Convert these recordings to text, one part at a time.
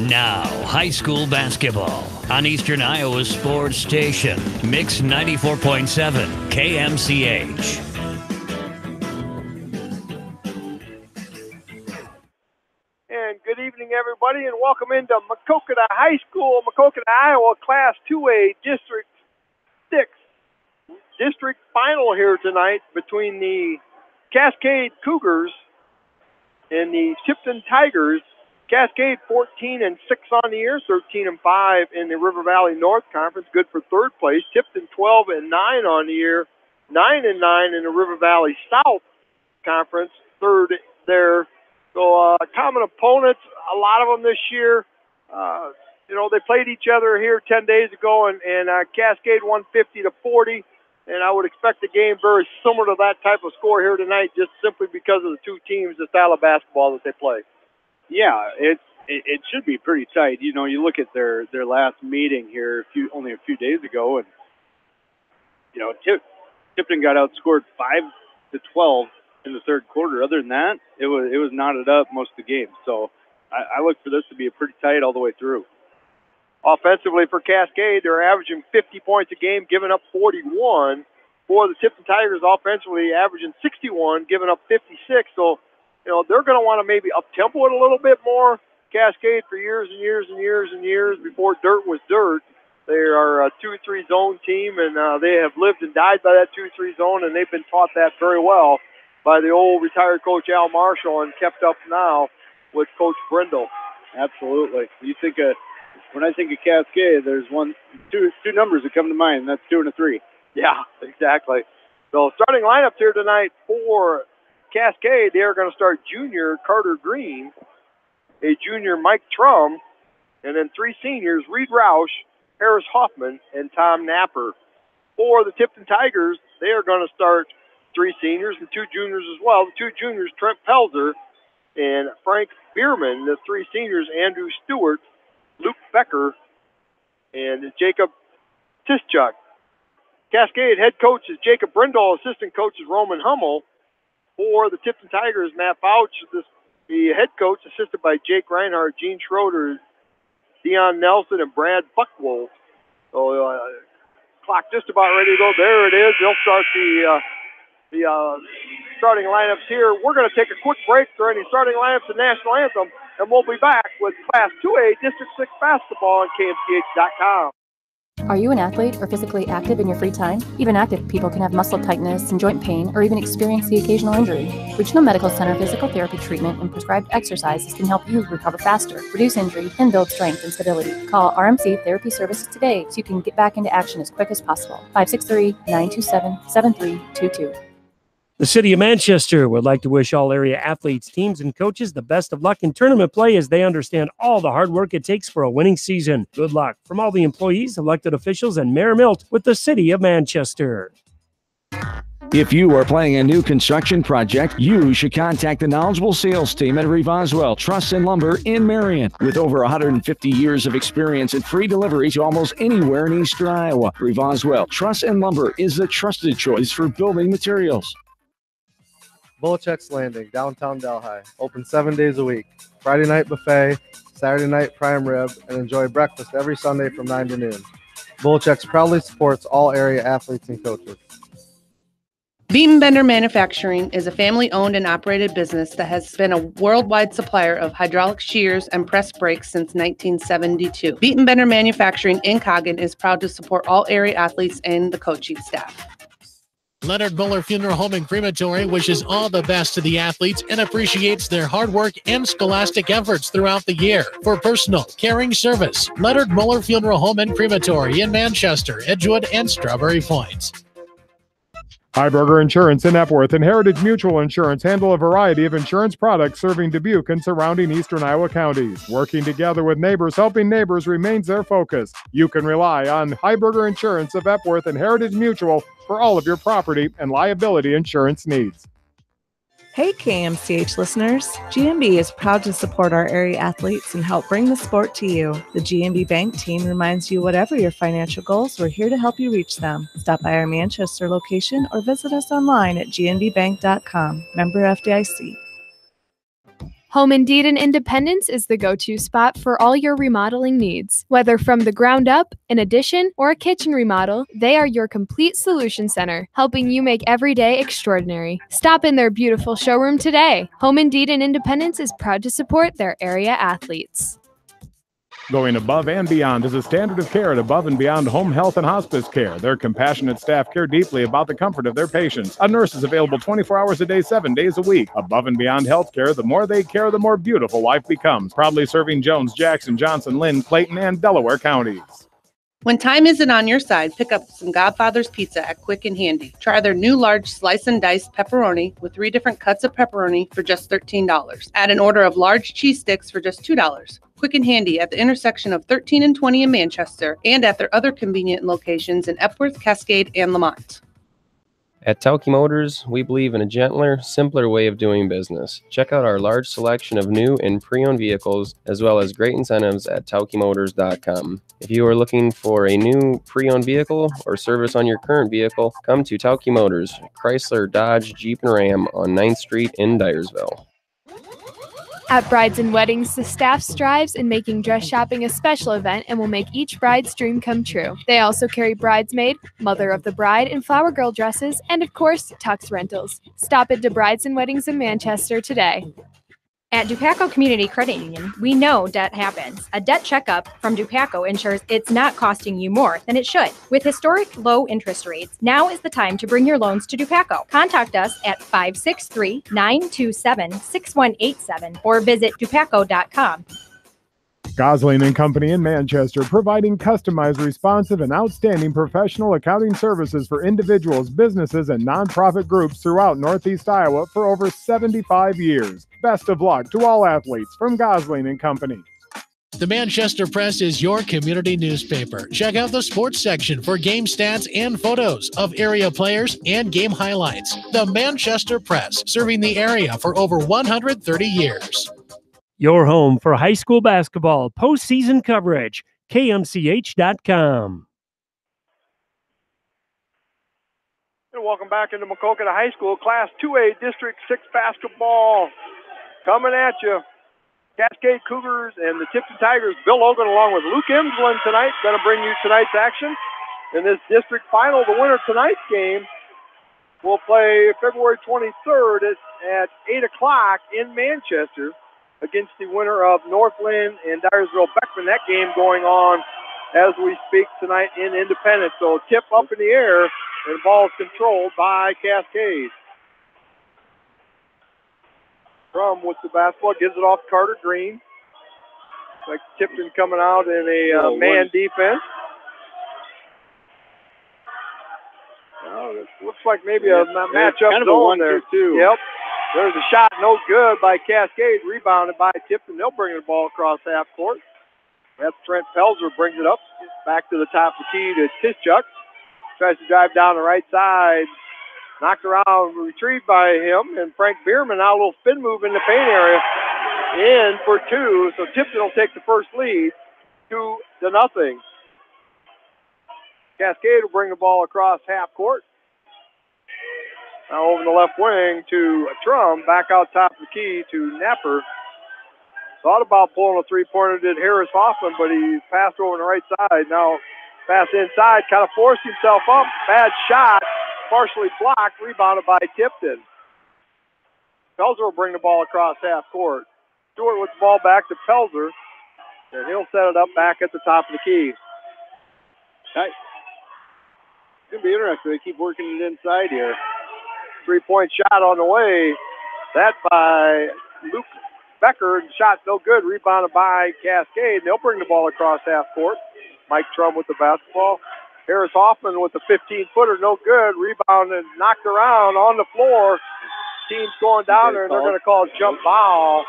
Now, high school basketball on Eastern Iowa's sports station, Mix 94.7 KMCH. And good evening, everybody, and welcome into Maquoketa High School, Maquoketa, Iowa, Class 2A District 6 district final here tonight between the Cascade Cougars and the Tipton Tigers. Cascade 14-6 on the year, 13-5 in the River Valley North Conference, good for third place. Tipton 12-9 on the year, 9-9 in the River Valley South Conference, third there. So common opponents, a lot of them this year. They played each other here 10 days ago, and Cascade won 50-40. And I would expect the game very similar to that type of score here tonight, just simply because of the two teams, the style of basketball that they play. Yeah, it should be pretty tight. You know, you look at their last meeting here only a few days ago, and Tipton got outscored 5-12 in the third quarter. Other than that, it was knotted up most of the game. So I look for this to be a pretty tight all the way through. Offensively for Cascade, they're averaging 50 points a game, giving up 41. For the Tipton Tigers, offensively averaging 61, giving up 56. So, they're going to want to maybe up-tempo it a little bit more. Cascade, for years and years and years and years, before dirt was dirt, they are a 2-3 zone team, and they have lived and died by that 2-3 zone, and they've been taught that very well by the old retired coach Al Marshall and kept up now with Coach Brindle. Absolutely. When I think of Cascade, there's two numbers that come to mind, and that's 2 and a 3. Yeah, exactly. So starting lineups here tonight for Cascade, they are going to start junior Carter Green, a junior Mike Trum, and then 3 seniors, Reed Roush, Harris Hoffman, and Tom Napper. For the Tipton Tigers, they are going to start 3 seniors and 2 juniors as well. The 2 juniors, Trent Pelzer and Frank Bierman. The 3 seniors, Andrew Stewart, Luke Becker, and Jacob Tischuk. Cascade head coach is Jacob Brindle. Assistant coach is Roman Hummel. For the Tipton Tigers, Matt Bouch, the head coach, assisted by Jake Reinhardt, Gene Schroeder, Deion Nelson, and Brad Buckwolf. So clock just about ready to go. There it is. They'll start the starting lineups here. We're going to take a quick break for any starting lineups and national anthem, and we'll be back with Class 2A District 6 basketball on KMCH.com. Are you an athlete or physically active in your free time? Even active people can have muscle tightness and joint pain or even experience the occasional injury. Regional Medical Center physical therapy treatment and prescribed exercises can help you recover faster, reduce injury, and build strength and stability. Call RMC Therapy Services today so you can get back into action as quick as possible. 563-927-7322. The City of Manchester would like to wish all area athletes, teams, and coaches the best of luck in tournament play as they understand all the hard work it takes for a winning season. Good luck from all the employees, elected officials, and Mayor Milt with the City of Manchester. If you are planning a new construction project, you should contact the knowledgeable sales team at Revoswell Truss and Lumber in Marion. With over 150 years of experience and free delivery to almost anywhere in Eastern Iowa, Revoswell Truss and Lumber is the trusted choice for building materials. Bolichek's Landing, downtown Delhi. Open 7 days a week. Friday night buffet, Saturday night prime rib, and enjoy breakfast every Sunday from 9 to noon. Bolichek's proudly supports all area athletes and coaches. Beaton Bender Manufacturing is a family-owned and operated business that has been a worldwide supplier of hydraulic shears and press brakes since 1972. Beaton Bender Manufacturing in Coggan is proud to support all area athletes and the coaching staff. Leonard Muller Funeral Home and Crematory wishes all the best to the athletes and appreciates their hard work and scholastic efforts throughout the year. For personal, caring service, Leonard Muller Funeral Home and Crematory in Manchester, Edgewood, and Strawberry Point. Heiberger Insurance in Epworth and Heritage Mutual Insurance handle a variety of insurance products serving Dubuque and surrounding eastern Iowa counties. Working together with neighbors, helping neighbors remains their focus. You can rely on Heiberger Insurance of Epworth and Heritage Mutual for all of your property and liability insurance needs. Hey KMCH listeners, GMB is proud to support our area athletes and help bring the sport to you. The GMB Bank team reminds you whatever your financial goals, we're here to help you reach them. Stop by our Manchester location or visit us online at gnbbank.com. Member FDIC. Home Indeed in Independence is the go-to spot for all your remodeling needs. Whether from the ground up, an addition, or a kitchen remodel, they are your complete solution center, helping you make every day extraordinary. Stop in their beautiful showroom today. Home Indeed in Independence is proud to support their area athletes. Going above and beyond is a standard of care at Above and Beyond Home Health and Hospice Care. Their compassionate staff care deeply about the comfort of their patients. A nurse is available 24 hours a day, 7 days a week. Above and Beyond Healthcare, the more they care, the more beautiful life becomes. Proudly serving Jones, Jackson, Johnson, Lynn, Clayton, and Delaware counties. When time isn't on your side, pick up some Godfather's Pizza at Quick and Handy. Try their new large slice and diced pepperoni with 3 different cuts of pepperoni for just $13. Add an order of large cheese sticks for just $2. Quick and Handy at the intersection of 13 and 20 in Manchester and at their other convenient locations in Epworth, Cascade, and Lamont. At Tauke Motors, we believe in a gentler, simpler way of doing business. Check out our large selection of new and pre-owned vehicles, as well as great incentives at taukemotors.com. If you are looking for a new pre-owned vehicle or service on your current vehicle, come to Tauke Motors, Chrysler, Dodge, Jeep, and Ram on 9th Street in Dyersville. At Brides and Weddings, the staff strives in making dress shopping a special event and will make each bride's dream come true. They also carry bridesmaid, mother of the bride, and flower girl dresses, and of course, tux rentals. Stop into Brides and Weddings in Manchester today. At Dupaco Community Credit Union, we know debt happens. A debt checkup from Dupaco ensures it's not costing you more than it should. With historic low interest rates, now is the time to bring your loans to Dupaco. Contact us at 563-927-6187 or visit dupaco.com. Gosling and Company in Manchester, providing customized, responsive, and outstanding professional accounting services for individuals, businesses, and nonprofit groups throughout Northeast Iowa for over 75 years. Best of luck to all athletes from Gosling and Company. The Manchester Press is your community newspaper. Check out the sports section for game stats and photos of area players and game highlights. The Manchester Press, serving the area for over 130 years. Your home for high school basketball postseason coverage, KMCH.com. And welcome back into Maquoketa High School, Class 2A District 6 basketball coming at you. Cascade Cougars and the Tipton Tigers. Bill Logan along with Luke Emsland tonight going to bring you tonight's action. In this district final, the winner of tonight's game will play February 23rd at 8 o'clock in Manchester against the winner of Northland and Dyersville-Beckman. That game going on as we speak tonight in Independence. So tip up in the air, and the ball is controlled by Cascade. Crum with the basketball, gives it off to Carter Green. Like Tipton coming out in a man defense. Well, it looks like maybe a matchup kind of zone a there. 1-2. Yep. There's a shot, no good by Cascade, rebounded by Tipton. They'll bring the ball across half court. That's Trent Pelzer brings it up, back to the top of the key to Tischuk. Tries to drive down the right side. Knocked around, retrieved by him, and Frank Bierman now a little spin move in the paint area. In for 2, so Tipton will take the first lead, 2-0. Cascade will bring the ball across half court. Now over the left wing to Trum, back out top of the key to Napper. Thought about pulling a three-pointer, did Harris Hoffman, but he passed over on the right side. Now pass inside, kind of forced himself up. Bad shot, partially blocked, rebounded by Tipton. Pelzer will bring the ball across half court. Stewart with the ball back to Pelzer, and he'll set it up back at the top of the key. It's going to be interesting. They keep working it inside here. Three-point shot on the way. That by Luke Becker. Shot no good. Rebounded by Cascade. They'll bring the ball across half court. Mike Trum with the basketball. Harris Hoffman with the 15-footer. No good. Rebounded, knocked around on the floor. Team's going down there, and they're going to call a jump foul.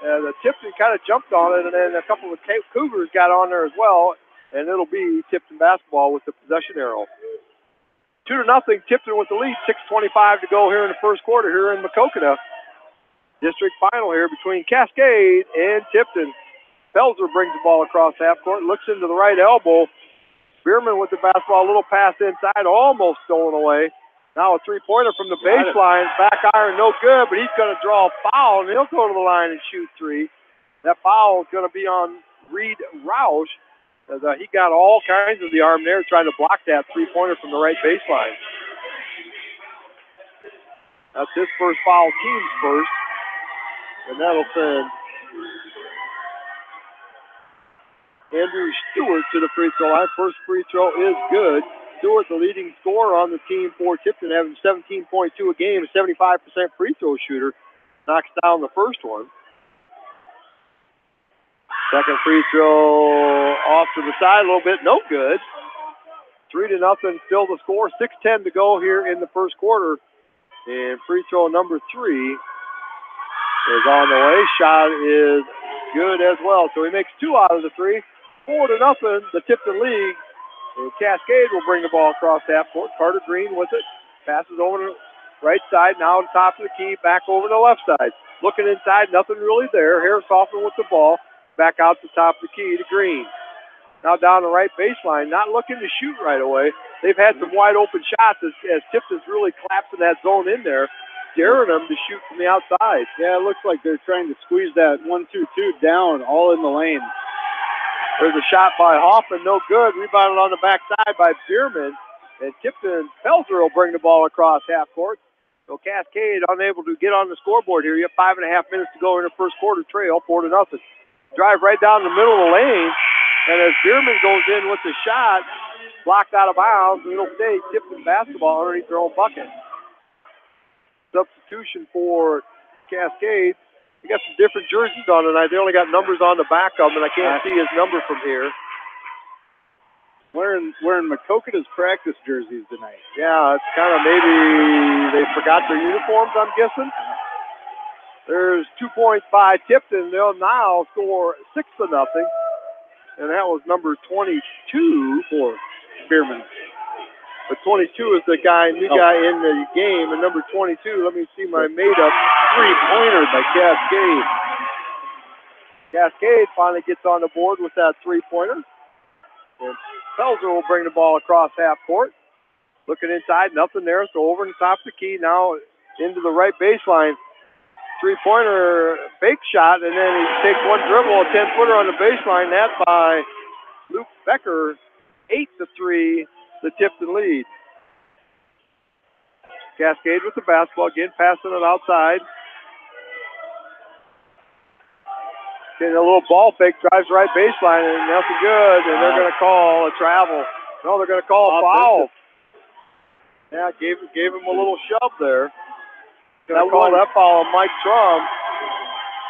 And the Tipton kind of jumped on it, and then a couple of Cougars got on there as well. And it'll be Tipton basketball with the possession arrow. 2-0, Tipton with the lead. 6:25 to go here in the first quarter here in Maquoketa. district final here between Cascade and Tipton. Pelzer brings the ball across half court, looks into the right elbow. Bierman with the basketball, a little pass inside, almost stolen away. Now a three-pointer from the baseline, back iron, no good, but he's going to draw a foul, and he'll go to the line and shoot three. That foul is going to be on Reed Roush, as he got all kinds of the arm there trying to block that three-pointer from the right baseline. That's his first foul, team's first, and that'll send Andrew Stewart to the free throw line. First free throw is good. Stewart, the leading scorer on the team for Tipton, having 17.2 a game, a 75% free throw shooter. Knocks down the first one. Second free throw off to the side a little bit, no good. 3-0, still the score. 6:10 to go here in the first quarter. And free throw number 3 is on the way. Shot is good as well. So he makes 2 out of the 3. 4-0, the Tipton league. And Cascade will bring the ball across half court. Carter Green with it. Passes over to the right side. Now to the top of the key. Back over to the left side. Looking inside. Nothing really there. Harris Hoffman with the ball. Back out the top of the key to Green. Now down the right baseline. Not looking to shoot right away. They've had some wide open shots as Tipton's really collapsing that zone in there. Daring them to shoot from the outside. Yeah, it looks like they're trying to squeeze that 1-2-2 down all in the lane. There's a shot by Hoffman, no good. Rebounded on the backside by Bierman. And Tipton Pelzer will bring the ball across half court. So Cascade unable to get on the scoreboard here. You have 5.5 minutes to go in the first quarter, trail 4-0. Drive right down the middle of the lane. And as Bierman goes in with the shot, blocked out of bounds, and it'll stay Tipton basketball underneath their own bucket. Substitution for Cascade. They got some different jerseys on tonight. They only got numbers on the back of them, and I can't see his number from here. Wearing Makokata's practice jerseys tonight. Yeah, it's kind of maybe they forgot their uniforms, I'm guessing. There's 2 points by Tipton. They'll now score 6-0. And that was number 22 for Bierman. But 22 is the new guy in the game. And number 22, let me see my made-up three-pointer by Cascade. Cascade finally gets on the board with that three-pointer. And Pelzer will bring the ball across half court. Looking inside, nothing there. So over the top of the key, now into the right baseline. Three-pointer fake shot, and then he takes one dribble, a 10-footer on the baseline. That by Luke Becker, 8-3, the Tipton lead. Cascade with the basketball, again passing it outside. Getting a little ball fake, drives right baseline, and nothing good, and they're going to call a travel. No, they're going to call a foul. Yeah, gave him a little shove there. Going to call that foul on Mike Trum.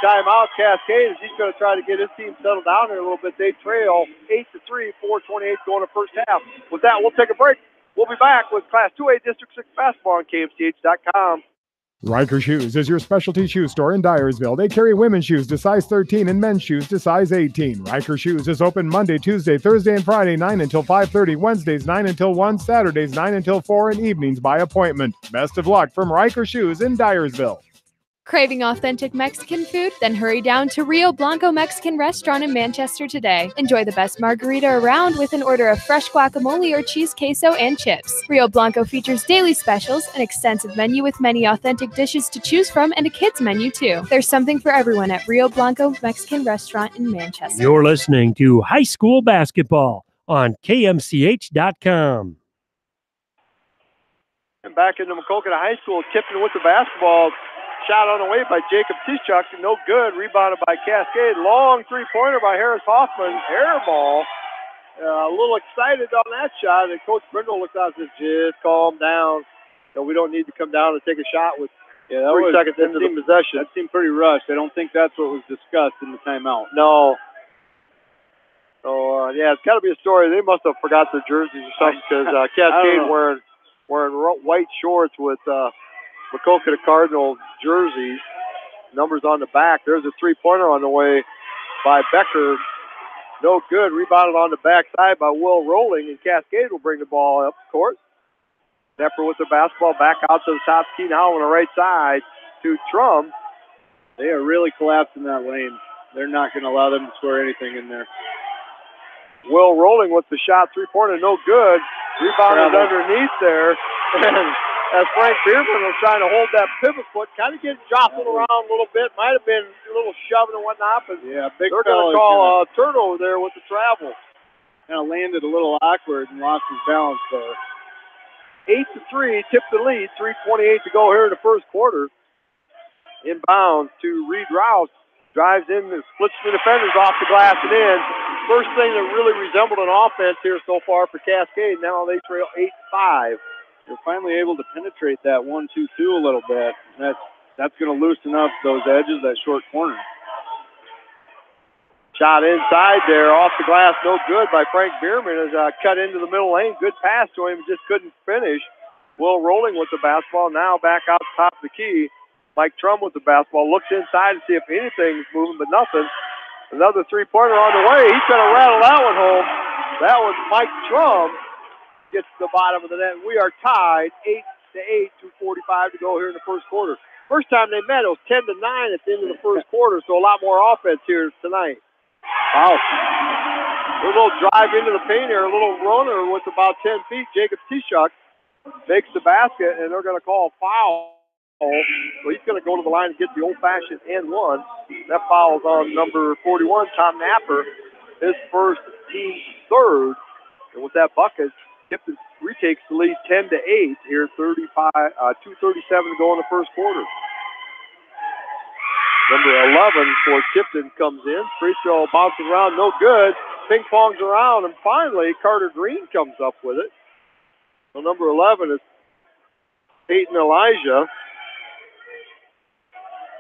Timeout, Cascade, as he's going to try to get his team settled down here a little bit. They trail 8-3, 4:28 going to first half. With that, we'll take a break. We'll be back with Class 2A District 6 basketball on KMCH.com. Riker Shoes is your specialty shoe store in Dyersville. They carry women's shoes to size 13 and men's shoes to size 18. Riker Shoes is open Monday, Tuesday, Thursday, and Friday, 9 until 5:30, Wednesdays, 9 until 1, Saturdays, 9 until 4, and evenings by appointment. Best of luck from Riker Shoes in Dyersville. Craving authentic Mexican food? Then hurry down to Rio Blanco Mexican Restaurant in Manchester today. Enjoy the best margarita around with an order of fresh guacamole or cheese queso and chips. Rio Blanco features daily specials, an extensive menu with many authentic dishes to choose from, and a kids menu too. There's something for everyone at Rio Blanco Mexican Restaurant in Manchester. You're listening to High School Basketball on KMCH.com. And back into Makokata High School, Tipton with the basketball. Shot on the way by Jacob Tischuk, no good. Rebounded by Cascade. Long three-pointer by Harris Hoffman. Air ball. A little excited on that shot. And Coach Brindle looked out and said, just calm down. So we don't need to come down and take a shot with 3 seconds into the possession. That seemed pretty rushed. I don't think that's what was discussed in the timeout. No. So, yeah, it's got to be a story. They must have forgot their jerseys or something because Cascade wearing white shorts with Makokata Cardinal jerseys. Numbers on the back. There's a three-pointer on the way by Becker. No good. Rebounded on the backside by Will Rolling, and Cascade will bring the ball up court. Nepper with the basketball back out to the top key now on the right side to Trum. They are really collapsing that lane. They're not going to allow them to score anything in there. Will rolling with the shot, three-pointer, no good. Rebounded underneath there. And as Frank Bierman was trying to hold that pivot foot, kind of getting jostled around a little bit. Might have been a little shoving and whatnot, but yeah, big they're going to call a turnover there with the travel. Kind of landed a little awkward and lost his balance there. 8-3, Tipton lead, 3:28 to go here in the first quarter. Inbound to Reed Rouse. Drives in, splits the defenders off the glass and in. First thing that really resembled an offense here so far for Cascade. Now they trail 8-5. They're finally able to penetrate that 1-2-2 a little bit. That's going to loosen up those edges, that short corner. Shot inside there, off the glass, no good by Frank Bierman as cut into the middle lane. Good pass to him, just couldn't finish. Will rolling with the basketball, now back out top of the key. Mike Trum with the basketball, looks inside to see if anything's moving, but nothing. Another three-pointer on the way. He's going to rattle that one home. That was Mike Trum. Gets to the bottom of the net. We are tied 8-8, 2:45 to go here in the first quarter. First time they met, it was 10-9 at the end of the first quarter, so a lot more offense here tonight. Wow. A little drive into the paint here, a little runner with about 10 feet. Jacob Tishuk makes the basket, and they're going to call a foul. So he's going to go to the line and get the old-fashioned N1. That foul's on number 41, Tom Napper, his first, team third. And with that bucket, Tipton retakes the lead 10-8 here, 2:37 to go in the first quarter. Number 11 for Tipton comes in. Free throw bounces around, no good. Ping pongs around, and finally Carter Green comes up with it. So number 11 is Peyton Elijah.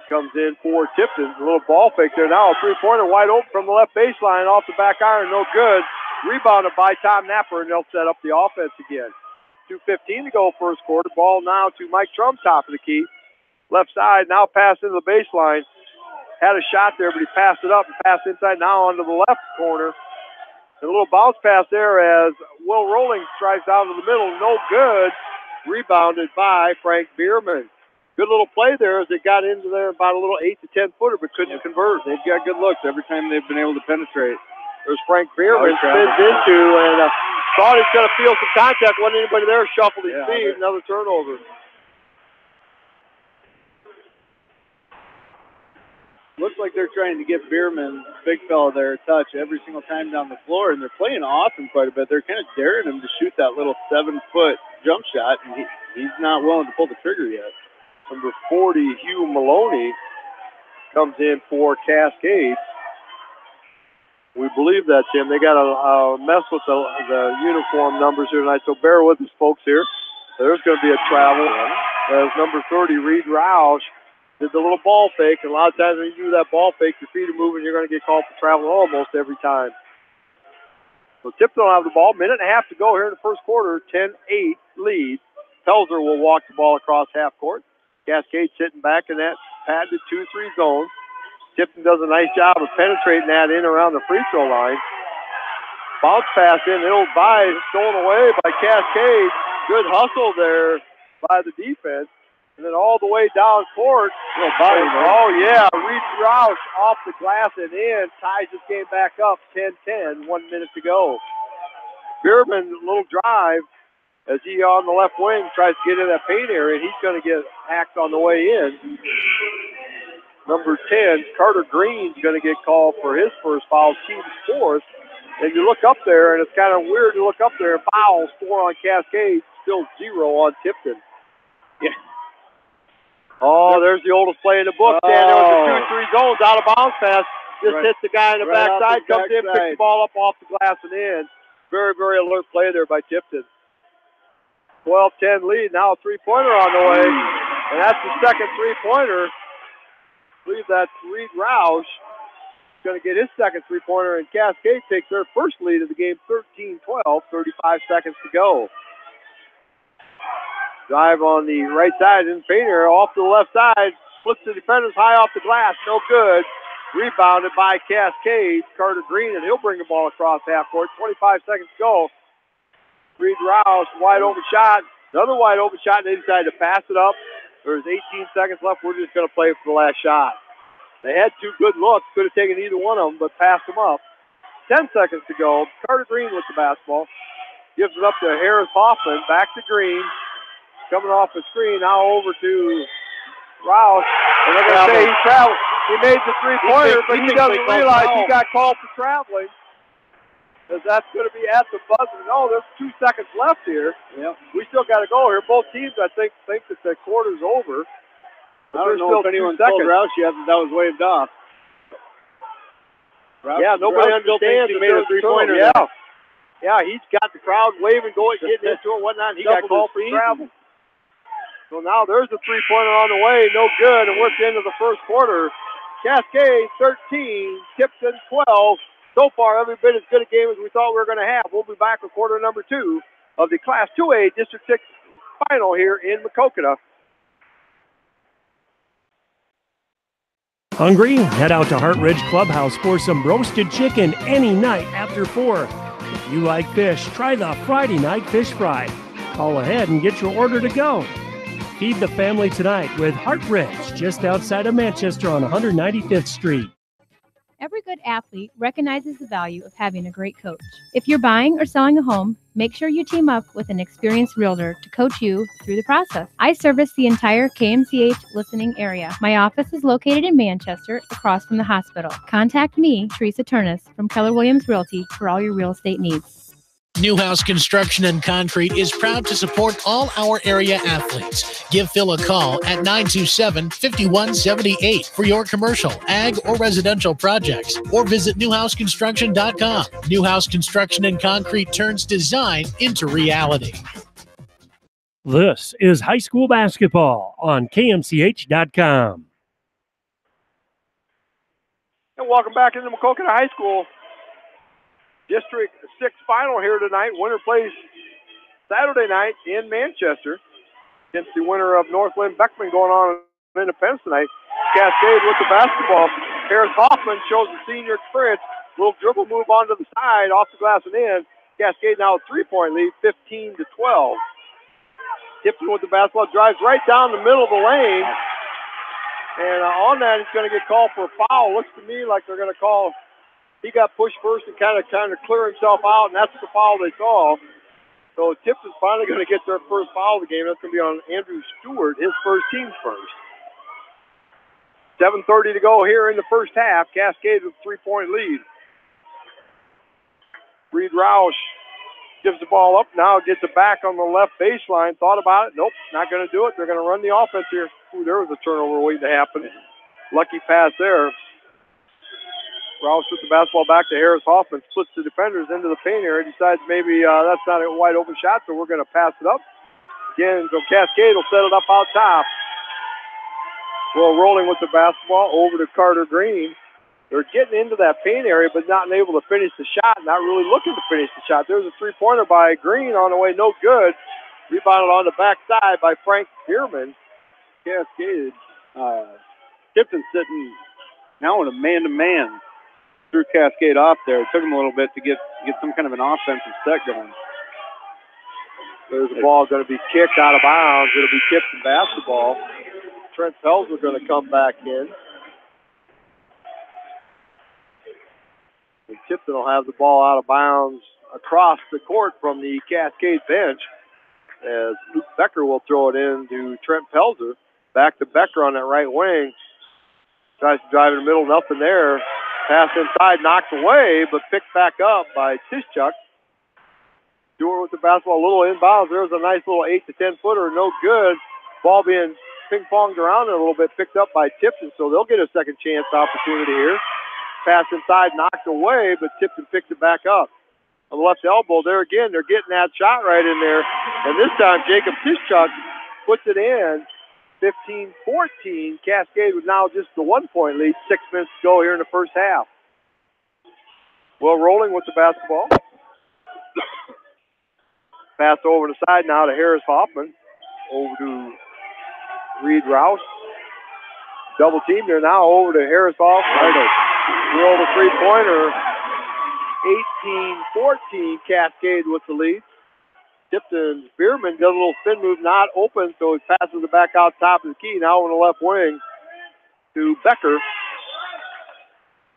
Comes in for Tipton. A little ball fake there now. A three-pointer wide open from the left baseline off the back iron, no good. Rebounded by Tom Napper, and they'll set up the offense again. 2:15 to go first quarter. Ball now to Mike Trum, top of the key. Left side, now pass into the baseline. Had a shot there, but he passed it up and passed inside now onto the left corner. And a little bounce pass there as Will Rolling strikes down to the middle. No good. Rebounded by Frank Bierman. Good little play there as they got into there about a little 8 to 10 footer, but couldn't convert. They've got good looks every time they've been able to penetrate. There's Frank Bierman, spins into, and thought he's going to feel some contact. Wasn't anybody there, shuffled his feet, another turnover. Looks like they're trying to get Bierman, big fella there, a touch every single time down the floor, and they're playing off him quite a bit. They're kind of daring him to shoot that little 7-foot jump shot, and he's not willing to pull the trigger yet. Number 40, Hugh Maloney, comes in for Cascade. We believe that, Tim. They got a mess with the uniform numbers here tonight, so bear with us, folks, here. There's going to be a travel. As number 30, Reed Roush, did the little ball fake, and a lot of times when you do that ball fake, your feet are moving, you're going to get called for travel almost every time. So Tipton will have the ball. Minute and a half to go here in the first quarter. 10-8 lead. Pelzer will walk the ball across half court. Cascade sitting back in that patented 2-3 zone. Tipton does a nice job of penetrating that in around the free throw line. Bounce pass in, it'll by, stolen away by Cascade. Good hustle there by the defense. And then all the way down court. Oh, yeah, Reed Roush off the glass and in. Ties this game back up, 10-10, 1 minute to go. Bierman, a little drive as he on the left wing tries to get in that paint area, and he's going to get hacked on the way in. Number 10, Carter Green's going to get called for his first foul, team's fourth. And you look up there, and it's kind of weird to look up there. Fouls, 4 on Cascade, still 0 on Tipton. Yeah. Oh, there's the oldest play in the book, Dan. There was the 2-3 zones, out of bounds pass. Just hits the guy in the backside, comes in, picks the ball up off the glass and in. Very, very alert play there by Tipton. 12-10 lead, now a three-pointer on the way. And that's the second three-pointer. I believe that's Reed Roush. Going to get his second three-pointer, and Cascade takes their first lead of the game, 13-12, 35 seconds to go. Drive on the right side in Painter, off to the left side, flips the defenders high off the glass, no good. Rebounded by Cascade, Carter Green, and he'll bring the ball across half court. 25 seconds to go. Reed Rouse, wide open shot, another wide open shot, and they decide to pass it up. There's 18 seconds left. We're just going to play for the last shot. They had two good looks. Could have taken either one of them, but passed them up. 10 seconds to go. Carter Green with the basketball. Gives it up to Harris Hoffman. Back to Green. Coming off the screen. Now over to Rouse. And they're going to say he traveled. He made the three-pointer, but he doesn't realize he got called for traveling. Because that's going to be at the buzzer. No, there's 2 seconds left here. Yep. We still got to go here. Both teams, I think that the quarter's over. I don't know if anyone told Roush yet that was waved off. Yeah, nobody understands. He made a three-pointer. Yeah. Yeah, he's got the crowd waving, going, getting into it, whatnot. He got called for travel. So now there's a three-pointer on the way. No good. And we're at the end of the first quarter. Cascade 13, Tipton 12. So far, every bit as good a game as we thought we were going to have. We'll be back with quarter number 2 of the Class 2A District 6 final here in Maquoketa. Hungry? Head out to Heart Ridge Clubhouse for some roasted chicken any night after 4. If you like fish, try the Friday night fish fry. Call ahead and get your order to go. Feed the family tonight with Heart Ridge, just outside of Manchester on 195th Street. Every good athlete recognizes the value of having a great coach. If you're buying or selling a home, make sure you team up with an experienced realtor to coach you through the process. I service the entire KMCH listening area. My office is located in Manchester, across from the hospital. Contact me, Teresa Turnus, from Keller Williams Realty for all your real estate needs. Newhouse Construction and Concrete is proud to support all our area athletes. Give Phil a call at 927-5178 for your commercial, ag, or residential projects, or visit newhouseconstruction.com. Newhouse Construction and Concrete turns design into reality. This is high school basketball on KMCH.com. And welcome back into Maquoketa High School. District 6 final here tonight. Winner plays Saturday night in Manchester against the winner of Northland Beckman going on in Independence tonight. Cascade with the basketball. Harris Hoffman shows the senior experience. Little dribble move onto the side, off the glass and in. Cascade now a three-point lead, 15-12. Tipton with the basketball, drives right down the middle of the lane. And on that, he's going to get called for a foul. Looks to me like they're going to call. He got pushed first and kind of clear himself out, and that's the foul they saw. So Tipton's finally going to get their first foul of the game. That's going to be on Andrew Stewart, his first, team's first. 7:30 to go here in the first half. Cascade with a three-point lead. Reed Roush gives the ball up now, gets it back on the left baseline. Thought about it. Nope, not going to do it. They're going to run the offense here. Ooh, there was a turnover waiting to happen. Lucky pass there. Rouse with the basketball back to Harris Hoffman, splits the defenders into the paint area, decides maybe that's not a wide open shot, so we're going to pass it up. Again, so Cascade will set it up out top. Well, rolling with the basketball over to Carter Green. They're getting into that paint area, but not able to finish the shot, not really looking to finish the shot. There's a three-pointer by Green on the way, no good. Rebounded on the backside by Frank Bierman. Cascade. Tipton sitting now in a man-to-man. Threw Cascade off there. It took him a little bit to get some kind of an offensive set going. There's the ball going to be kicked out of bounds. It'll be Tipton basketball. Trent Pelzer going to come back in. And Tipton will have the ball out of bounds across the court from the Cascade bench as Luke Becker will throw it in to Trent Pelzer. Back to Becker on that right wing. Tries to drive in the middle, nothing there. Pass inside, knocked away, but picked back up by Tischuk. Stewart with the basketball, a little inbounds. There's a nice little 8 to 10 footer, no good. Ball being ping-ponged around a little bit, picked up by Tipton, so they'll get a second chance opportunity here. Pass inside, knocked away, but Tipton picks it back up. On the left elbow, there again, they're getting that shot right in there. And this time, Jacob Tischuk puts it in. 15-14. Cascade with now just the 1-point lead. 6 minutes to go here in the first half. Well, rolling with the basketball. Pass over the side now to Harris Hoffman. Over to Reed Rouse. Double team there now over to Harris Hoffman. Drill the three-pointer. 18-14. Cascade with the lead. Tipton Bierman does a little spin move, not open, so he passes it back out top of the key. Now on the left wing to Becker.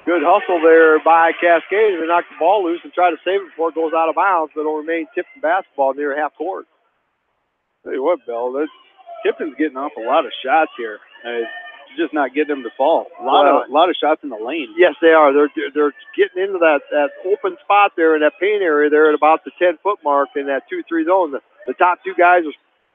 Good hustle there by Cascade. They knock the ball loose and try to save it before it goes out of bounds, but it'll remain Tipton basketball near half court. Tell you what, Bill, Tipton's getting off a lot of shots here. Just not getting them to fall. A lot of shots in the lane. Yes, they are. They're getting into that open spot there in that paint area there at about the 10-foot mark in that 2-3 zone. The top two guys are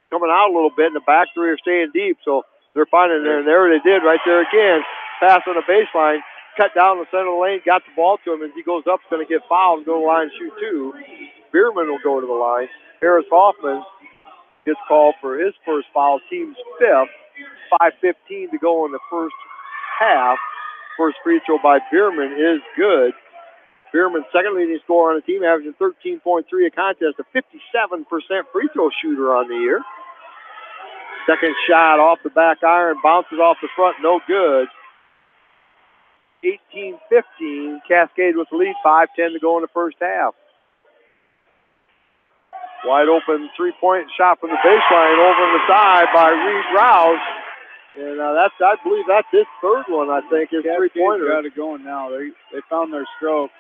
coming out a little bit, and the back three are staying deep, so they're finding there. And there they did right there again. Pass on the baseline, cut down the center of the lane, got the ball to him. As he goes up, he's going to get fouled and go to the line and shoot two. Bierman will go to the line. Harris Hoffman gets called for his first foul, team's fifth. 5:15 to go in the first half. First free throw by Bierman is good. Bierman, second leading scorer on the team, averaging 13.3 a contest, a 57% free throw shooter on the year. Second shot off the back iron, bounces off the front, no good. 18-15, Cascade with the lead, 5:10 to go in the first half. Wide open three-point shot from the baseline over on the side by Reed Rouse. And I believe that's his third one, I think, is three-pointer. Got it going now. They found their stroke.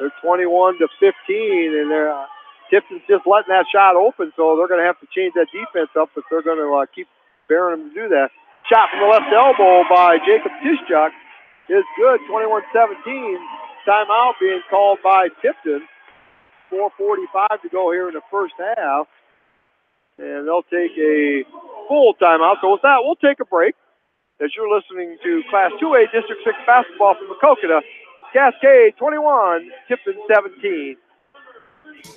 They're 21-15, and Tipton's just letting that shot open, so they're going to have to change that defense up if they're going to keep bearing them to do that. Shot from the left elbow by Jacob Tischuk is good, 21-17. Timeout being called by Tipton. 4:45 to go here in the first half. And they'll take a full timeout. So with that, we'll take a break as you're listening to Class 2A District 6 basketball from Maquoketa. Cascade 21, Tipton 17.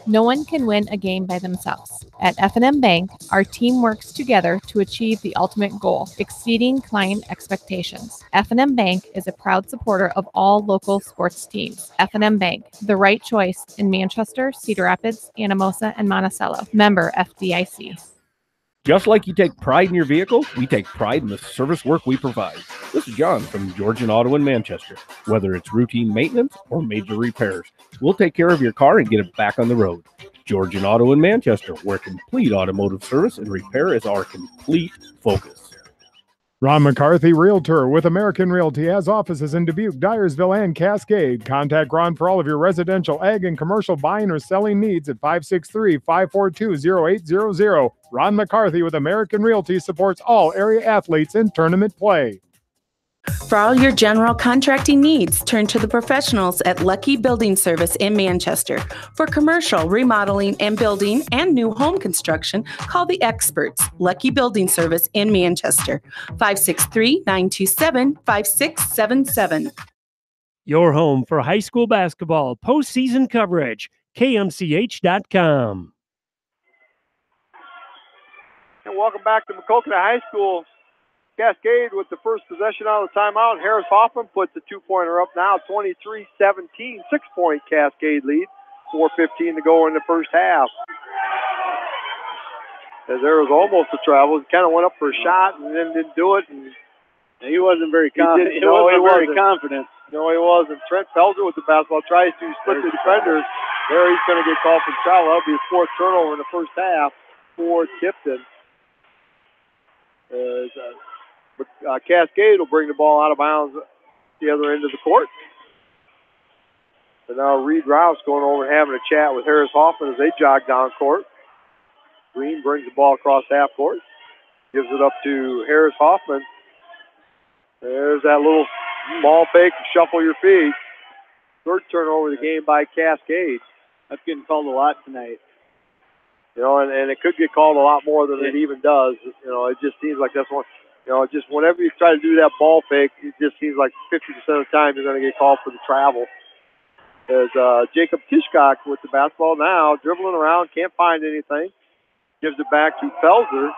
No one can win a game by themselves. At F&M Bank, our team works together to achieve the ultimate goal, exceeding client expectations. F&M Bank is a proud supporter of all local sports teams. F&M Bank, the right choice in Manchester, Cedar Rapids, Anamosa, and Monticello. Member FDIC. Just like you take pride in your vehicle, we take pride in the service work we provide. This is John from Georgian Auto in Manchester. Whether it's routine maintenance or major repairs, we'll take care of your car and get it back on the road. Georgian Auto in Manchester, where complete automotive service and repair is our complete focus. Ron McCarthy, Realtor with American Realty, has offices in Dubuque, Dyersville, and Cascade. Contact Ron for all of your residential, ag, and commercial buying or selling needs at 563-542-0800. Ron McCarthy with American Realty supports all area athletes in tournament play. For all your general contracting needs, turn to the professionals at Lucky Building Service in Manchester. For commercial, remodeling, and building and new home construction, call the experts, Lucky Building Service in Manchester, 563-927-5677. Your home for high school basketball postseason coverage, KMCH.com. And welcome back to Maquoketa High School. Cascade with the first possession out of the timeout. Harris Hoffman puts the two-pointer up now, 23-17, 6-point Cascade lead. 4:15 to go in the first half. As there was almost a travel, he kind of went up for a shot and then didn't do it. And he wasn't very confident. He wasn't very confident. No, he wasn't. Trent Felser with the basketball tries to split the defenders. There he's going to get called for travel. That'll be his fourth turnover in the first half for Tipton. Cascade will bring the ball out of bounds the other end of the court. And now Reed Rouse going over and having a chat with Harris Hoffman as they jog down court. Green brings the ball across half court. Gives it up to Harris Hoffman. There's that little ball fake, shuffle your feet. Third turnover of the game by Cascade. That's getting called a lot tonight. You know, and it could get called a lot more than it even does. You know, it just seems like that's one. You know, just whenever you try to do that ball fake, it just seems like 50% of the time you're going to get called for the travel. There's Jacob Tischuk with the basketball now, dribbling around, can't find anything. Gives it back to Felser.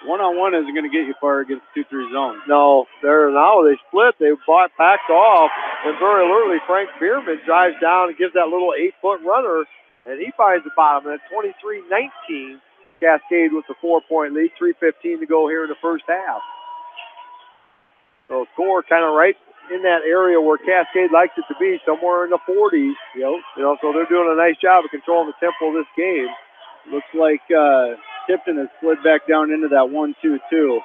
One-on-one isn't going to get you far against 2-3 zone. No, now they split. They backed off, and very early Frank Bierman drives down and gives that little 8-foot runner, and he finds the bottom. And at 23-19, Cascade with the 4-point lead, 3:15 to go here in the first half. So score kind of right in that area where Cascade likes it to be, somewhere in the 40s. You know, so they're doing a nice job of controlling the tempo of this game. Looks like Tipton has slid back down into that 1-2-2.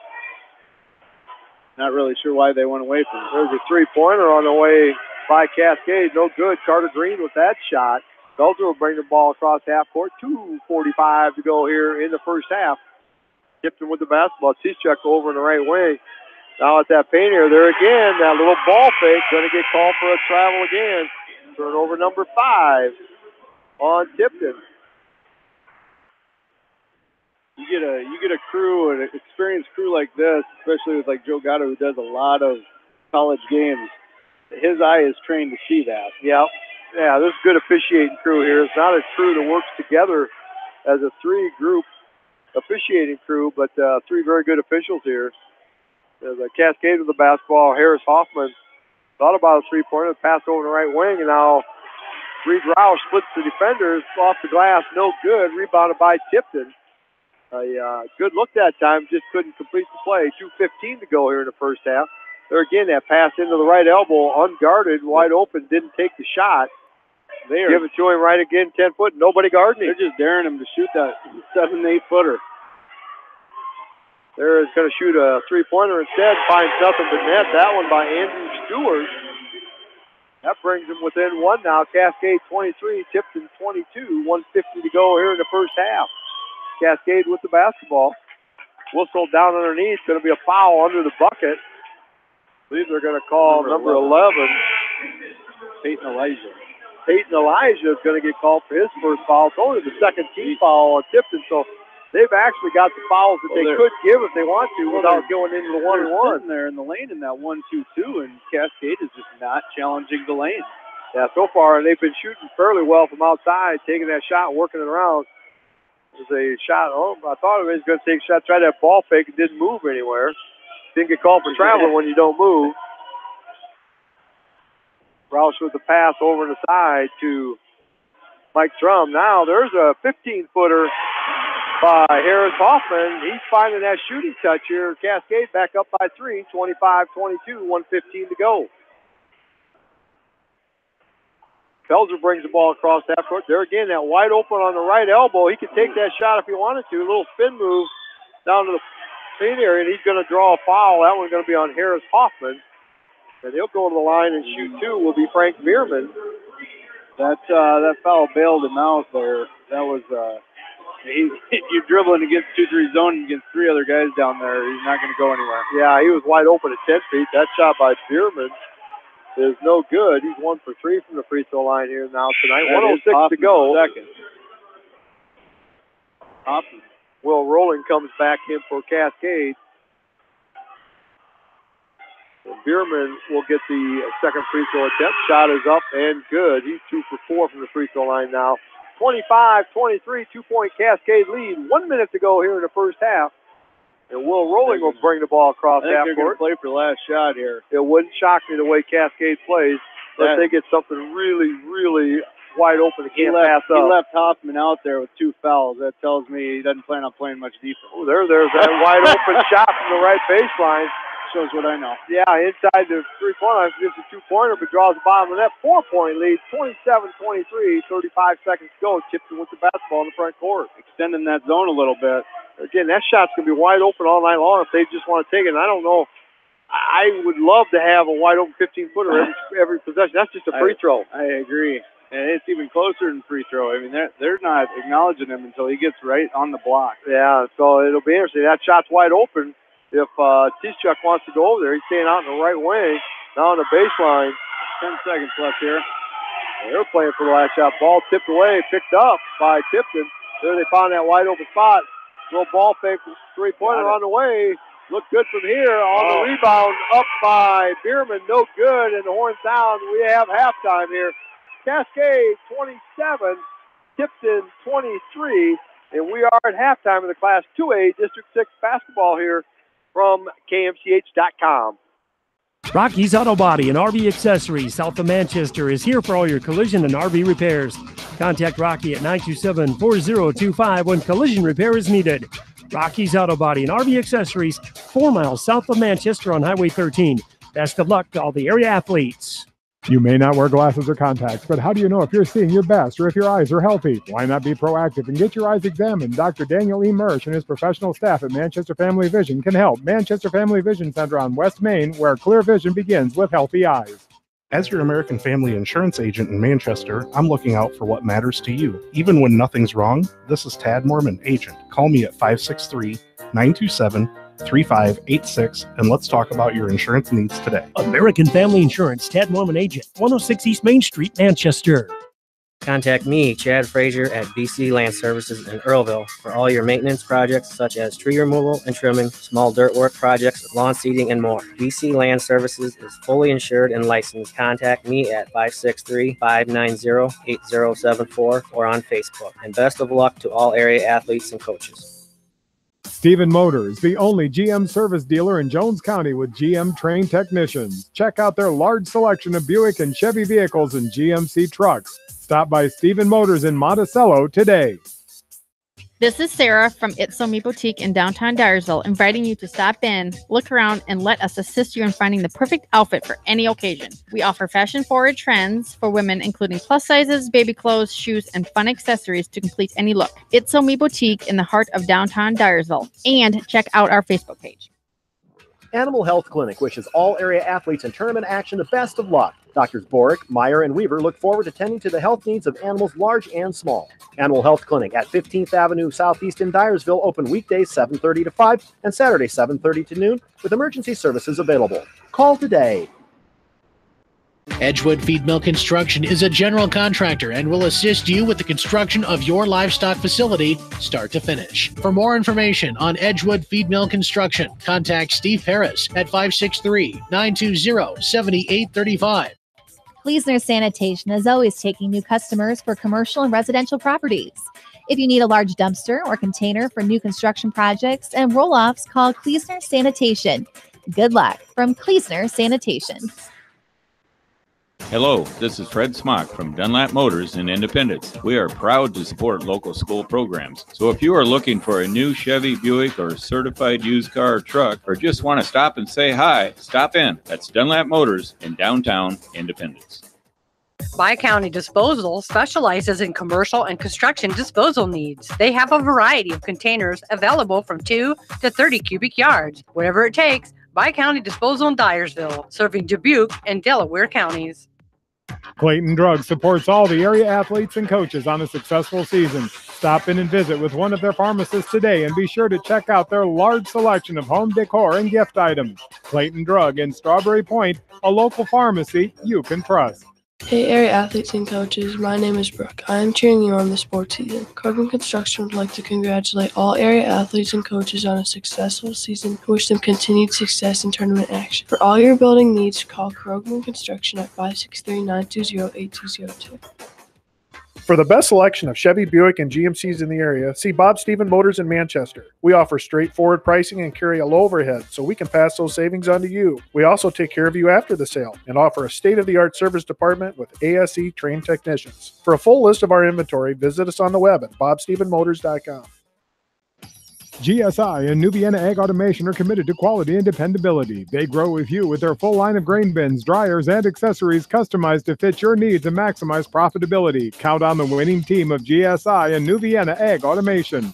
Not really sure why they went away from it. There's a three-pointer on the way by Cascade. No good. Carter Green with that shot. Belzer will bring the ball across half court. 2:45 to go here in the first half. Tipton with the basketball. Tischuk over in the right wing. Now at that paint area there again. That little ball fake going to get called for a travel again. Turnover number 5 on Tipton. You get a crew, an experienced crew like this, especially with like Joe Gatto, who does a lot of college games. His eye is trained to see that. Yeah, this is good officiating crew here. It's not a crew that works together as a 3-group officiating crew, but 3 very good officials here. There's a Cascade with the basketball. Harris Hoffman thought about a 3-pointer, passed over the right wing, and now Reed Roush splits the defenders off the glass. No good. Rebounded by Tipton. A good look that time, just couldn't complete the play. 2:15 to go here in the first half. There again, that pass into the right elbow, unguarded, wide open, didn't take the shot. Give it to him right again, 10 foot, nobody guarding him. They're just daring him to shoot that 7-8 footer. There is going to shoot a 3-pointer instead, finds nothing but net. That one by Andrew Stewart. That brings him within 1 now. Cascade 23, Tipton 22, 1:50 to go here in the first half. Cascade with the basketball. Whistle down underneath. Going to be a foul under the bucket. I believe they're going to call number 11. Peyton Elijah. Peyton Elijah is going to get called for his first foul. It's only the second team foul on Tipton, so they've actually got the fouls that they could give if they want to without going into the 1-1. They're in the lane in that 1-2-2, and Cascade is just not challenging the lane. Yeah, so far, and they've been shooting fairly well from outside, taking that shot, working it around. There's a shot. I thought it was going to take a shot, try that ball fake, it didn't move anywhere. Didn't get called for traveling when you don't move. Roush with the pass over the side to Mike Trum. Now there's a 15-footer by Harris Hoffman. He's finding that shooting touch here. Cascade back up by 3, 25-22, 1:15 to go. Belzer brings the ball across half court. There again, that wide open on the right elbow. He could take that shot if he wanted to. A little spin move down to the paint area, and he's going to draw a foul. That one's going to be on Harris Hoffman. And he'll go to the line and shoot 2 will be Frank Bierman. That foul bailed him out there. That was you're dribbling against 2-3 zone against 3 other guys down there. He's not going to go anywhere. Yeah, he was wide open at 10 feet. That shot by Bierman is no good. He's 1 for 3 from the free throw line here now tonight. 1:06 to go. Second. Hoffman. Will Rowling comes back in for Cascade. And Bierman will get the second free throw attempt. Shot is up and good. He's 2 for 4 from the free throw line now. 25-23, 2-point Cascade lead. 1 minute to go here in the first half. And Will Rowling will bring the ball across half court. They're going to play for the last shot here. It wouldn't shock me the way Cascade plays. Unless they get something really, really wide open and can't pass up. He left Hoffman out there with 2 fouls. That tells me he doesn't plan on playing much defense. Oh, there's that wide open shot from the right baseline. Shows what I know. Yeah, inside the 3-point line, gives a 2-pointer, but draws the bottom of that 4-point lead. 27-23, 35 seconds to go. Tipton with the basketball in the front court. Extending that zone a little bit. Again, that shot's going to be wide open all night long if they just want to take it. And I don't know. I would love to have a wide open 15-footer every possession. That's just a free throw. I agree. And it's even closer than free throw. I mean, they're not acknowledging him until he gets right on the block. Yeah, so it'll be interesting. That shot's wide open. If Tischuk wants to go over there, he's staying out in the right wing, now on the baseline. 10 seconds left here. They're playing for the last shot. Ball tipped away, picked up by Tipton. There they found that wide open spot. Little ball fake, 3-pointer on the way. Look good from here. On the rebound, up by Bierman. No good, and the horn sound. We have halftime here. Cascade 27, Tipton 23, and we are at halftime of the Class 2A District 6 basketball here from KMCH.com. Rocky's Auto Body and RV Accessories, south of Manchester, is here for all your collision and RV repairs. Contact Rocky at 927-4025 when collision repair is needed. Rocky's Auto Body and RV Accessories, 4 miles south of Manchester on Highway 13. Best of luck to all the area athletes. You may not wear glasses or contacts, but how do you know if you're seeing your best or if your eyes are healthy? Why not be proactive and get your eyes examined? Dr. Daniel E. Mersch and his professional staff at Manchester Family Vision can help. Manchester Family Vision Center on West Main, where clear vision begins with healthy eyes. As your American Family Insurance agent in Manchester, I'm looking out for what matters to you. Even when nothing's wrong, this is Tad Mormon, agent. Call me at 563-927-3586 and let's talk about your insurance needs today. American Family Insurance, Tad Mormon Agent, 106 East Main Street, Manchester. Contact me, Chad Frazier, at BC Land Services in Earlville for all your maintenance projects such as tree removal and trimming, small dirt work projects, lawn seeding, and more. BC Land Services is fully insured and licensed. Contact me at 563-590-8074 or on Facebook. And best of luck to all area athletes and coaches. Stephen Motors, the only GM service dealer in Jones County with GM trained technicians. Check out their large selection of Buick and Chevy vehicles and GMC trucks. Stop by Stephen Motors in Monticello today. This is Sarah from It's So Me Boutique in downtown Dyersville, inviting you to stop in, look around, and let us assist you in finding the perfect outfit for any occasion. We offer fashion-forward trends for women, including plus sizes, baby clothes, shoes, and fun accessories to complete any look. It's So Me Boutique in the heart of downtown Dyersville. And check out our Facebook page. Animal Health Clinic wishes all area athletes in tournament action the best of luck. Doctors Borick, Meyer, and Weaver look forward to tending to the health needs of animals large and small. Animal Health Clinic at 15th Avenue Southeast in Dyersville, open weekdays 7:30 to 5 and Saturdays 7:30 to noon with emergency services available. Call today. Edgewood Feed Mill Construction is a general contractor and will assist you with the construction of your livestock facility, start to finish. For more information on Edgewood Feed Mill Construction, contact Steve Harris at 563-920-7835. Kleesner Sanitation is always taking new customers for commercial and residential properties. If you need a large dumpster or container for new construction projects and roll-offs, call Kleesner Sanitation. Good luck from Kleesner Sanitation. Hello, this is Fred Smock from Dunlap Motors in Independence. We are proud to support local school programs. So if you are looking for a new Chevy, Buick, or certified used car or truck, or just want to stop and say hi, stop in. That's Dunlap Motors in downtown Independence. Bi-County Disposal specializes in commercial and construction disposal needs. They have a variety of containers available from 2 to 30 cubic yards. Whatever it takes, Bi-County Disposal in Dyersville, serving Dubuque and Delaware counties. Clayton Drug supports all the area athletes and coaches on a successful season. Stop in and visit with one of their pharmacists today and be sure to check out their large selection of home decor and gift items. Clayton Drug in Strawberry Point, a local pharmacy you can trust. Hey area athletes and coaches, my name is Brooke. I am cheering you on the sports season. Krogman Construction would like to congratulate all area athletes and coaches on a successful season and wish them continued success in tournament action. For all your building needs, call Krogman Construction at 563-920-8202. For the best selection of Chevy, Buick, and GMCs in the area, see Bob Stephen Motors in Manchester. We offer straightforward pricing and carry a low overhead, so we can pass those savings on to you. We also take care of you after the sale and offer a state-of-the-art service department with ASE trained technicians. For a full list of our inventory, visit us on the web at bobstephenmotors.com. GSI and New Vienna Ag Automation are committed to quality and dependability. They grow with you with their full line of grain bins, dryers, and accessories customized to fit your needs and maximize profitability. Count on the winning team of GSI and New Vienna Ag Automation.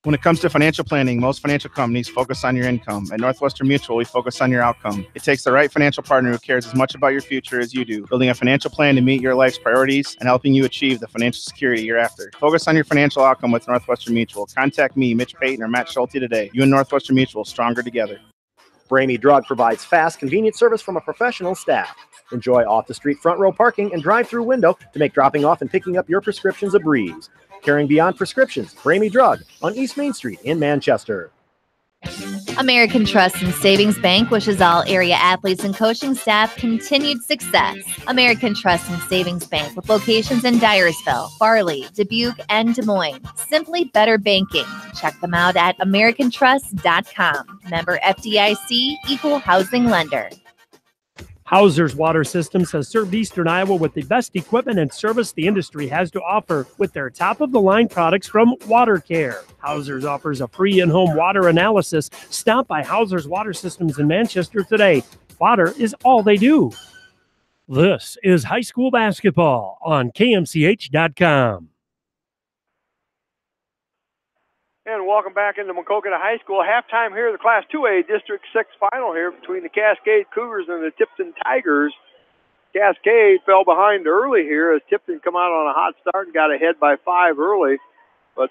When it comes to financial planning, most financial companies focus on your income. At Northwestern Mutual, we focus on your outcome. It takes the right financial partner who cares as much about your future as you do, building a financial plan to meet your life's priorities and helping you achieve the financial security you're after. Focus on your financial outcome with Northwestern Mutual. Contact me, Mitch Payton, or Matt Schulte today. You and Northwestern Mutual, stronger together. Ramey Drug provides fast, convenient service from a professional staff. Enjoy off-the-street front row parking and drive-through window to make dropping off and picking up your prescriptions a breeze. Caring beyond prescriptions, Ramey Drug on East Main Street in Manchester. American Trust and Savings Bank wishes all area athletes and coaching staff continued success. American Trust and Savings Bank with locations in Dyersville, Farley, Dubuque, and Des Moines. Simply better banking. Check them out at americantrust.com. Member FDIC, equal housing lender. Hauser's Water Systems has served Eastern Iowa with the best equipment and service the industry has to offer with their top-of-the-line products from Water Care. Hauser's offers a free in-home water analysis. Stop by Hauser's Water Systems in Manchester today. Water is all they do. This is high school basketball on KMCH.com. And welcome back into Macocata High School. Halftime here, the Class 2A District 6 final here between the Cascade Cougars and the Tipton Tigers. Cascade fell behind early here as Tipton come out on a hot start and got ahead by 5 early. But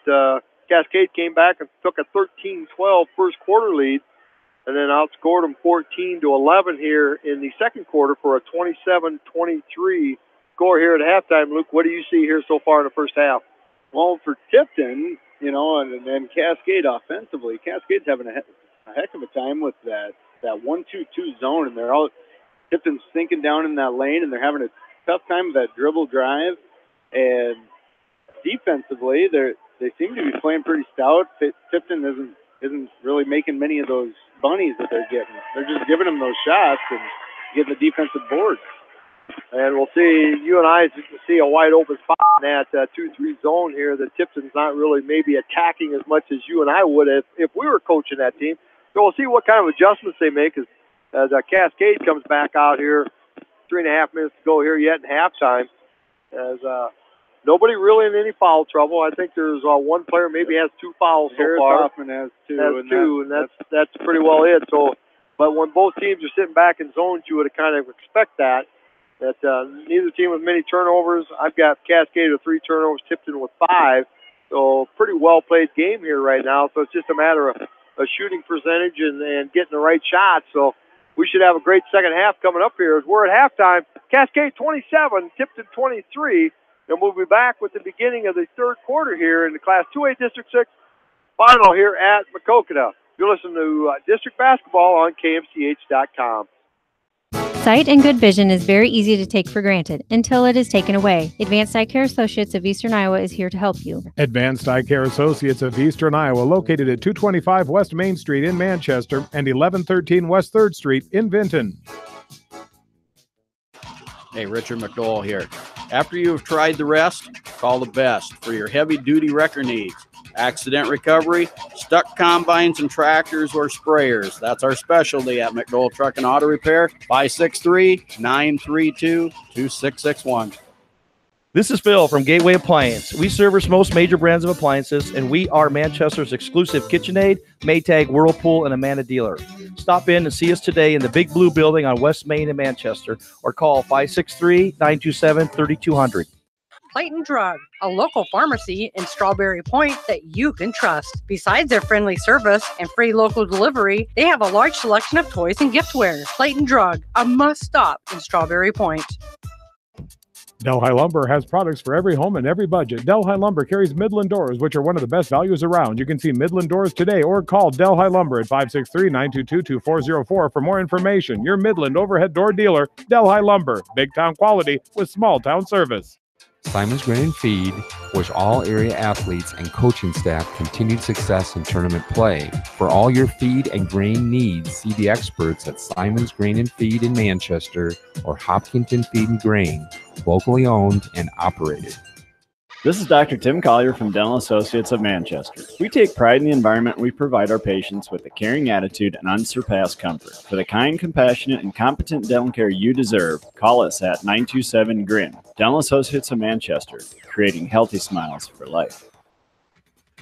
Cascade came back and took a 13-12 first quarter lead and then outscored them 14-11 here in the second quarter for a 27-23 score here at halftime. Luke, what do you see here so far in the first half? Well, for Tipton, and Cascade offensively, Cascade's having a heck of a time with that 1-2-2 zone, and they're all Tipton's sinking down in that lane, and they're having a tough time with that dribble drive. And defensively, they seem to be playing pretty stout. Tipton isn't really making many of those bunnies that they're getting. They're just giving them those shots and getting the defensive boards. And we'll see, you and I see a wide open spot in that 2-3 zone here that Tipton's not really maybe attacking as much as you and I would if we were coaching that team. So we'll see what kind of adjustments they make as Cascade comes back out here. 3.5 minutes to go here yet in halftime. As nobody really in any foul trouble. I think there's one player maybe has 2 fouls so far. Hoffman has two, and that's pretty well it. So, but when both teams are sitting back in zones, you would kind of expect that neither team with many turnovers. I've got Cascade with 3 turnovers, Tipton with 5. So pretty well played game here right now. So it's just a matter of a shooting percentage and getting the right shots. So we should have a great second half coming up here as we're at halftime. Cascade 27, Tipton 23. And we'll be back with the beginning of the third quarter here in the Class 2A District 6 final here at Maquoketa. You're listening to District Basketball on KMCH.com. Sight and good vision is very easy to take for granted until it is taken away. Advanced Eye Care Associates of Eastern Iowa is here to help you. Advanced Eye Care Associates of Eastern Iowa, located at 225 West Main Street in Manchester and 1113 West 3rd Street in Vinton. Hey, Richard McDowell here. After you have tried the rest, call the best for your heavy-duty wrecker needs. Accident recovery, stuck combines and tractors or sprayers. That's our specialty at McDowell Truck and Auto Repair, 563-932-2661. This is Phil from Gateway Appliance. We service most major brands of appliances, and we are Manchester's exclusive KitchenAid, Maytag, Whirlpool, and Amana dealer. Stop in and see us today in the Big Blue Building on West Main in Manchester, or call 563-927-3200. Clayton Drug, a local pharmacy in Strawberry Point that you can trust. Besides their friendly service and free local delivery, they have a large selection of toys and giftware. Clayton Drug, a must-stop in Strawberry Point. Delhi Lumber has products for every home and every budget. Delhi Lumber carries Midland doors, which are one of the best values around. You can see Midland doors today or call Delhi Lumber at 563-922-2404 for more information. Your Midland overhead door dealer, Delhi Lumber. Big town quality with small town service. Simon's Grain and Feed wish all area athletes and coaching staff continued success in tournament play. For all your feed and grain needs, see the experts at Simon's Grain and Feed in Manchester or Hopkinton Feed and Grain, locally owned and operated. This is Dr. Tim Collier from Dental Associates of Manchester. We take pride in the environment we provide our patients with a caring attitude and unsurpassed comfort. For the kind, compassionate, and competent dental care you deserve, call us at 927-GRIN. Dental Associates of Manchester, creating healthy smiles for life.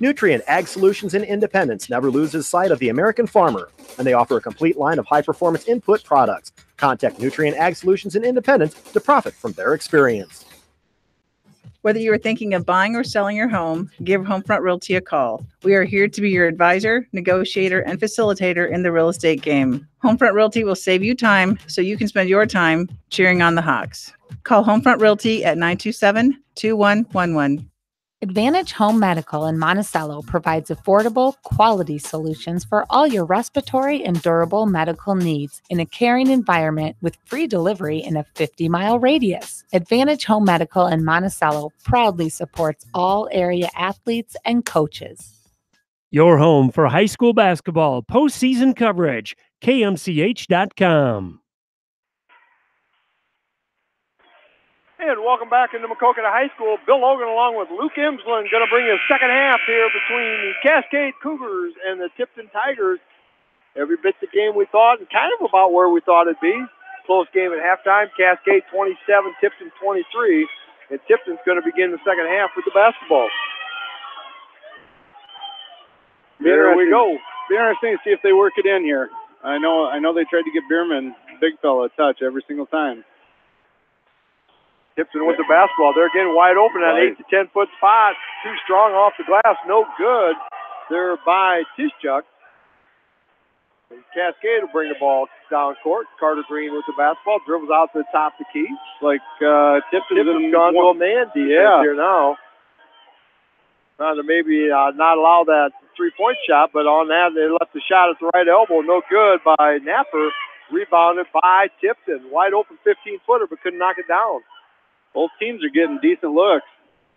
Nutrient Ag Solutions in Independence never loses sight of the American farmer, and they offer a complete line of high-performance input products. Contact Nutrient Ag Solutions in Independence to profit from their experience. Whether you are thinking of buying or selling your home, give Homefront Realty a call. We are here to be your advisor, negotiator, and facilitator in the real estate game. Homefront Realty will save you time so you can spend your time cheering on the Hawks. Call Homefront Realty at 927-2111. Advantage Home Medical in Monticello provides affordable, quality solutions for all your respiratory and durable medical needs in a caring environment with free delivery in a 50-mile radius. Advantage Home Medical in Monticello proudly supports all area athletes and coaches. Your home for high school basketball postseason coverage, KMCH.com. And welcome back into Maquoketa High School. Bill Logan along with Luke Imsland going to bring you a second half here between the Cascade Cougars and the Tipton Tigers. Every bit the game we thought and kind of about where we thought it'd be. Close game at halftime. Cascade 27, Tipton 23. And Tipton's going to begin the second half with the basketball. There we go. Be interesting to see if they work it in here. I know they tried to get Bierman, big fella, a touch every single time. Tipton with the basketball. They're getting wide open at 8 to 10 foot spot. Too strong off the glass. No good. They're by Tischuk. And Cascade will bring the ball down court. Carter Green with the basketball. Dribbles out to the top of the key. Like Tipton's gone to a man defense here now. Trying to maybe not allow that three-point shot, but on that they left the shot at the right elbow. No good by Napper. Rebounded by Tipton. Wide open 15-footer, but couldn't knock it down. Both teams are getting decent looks.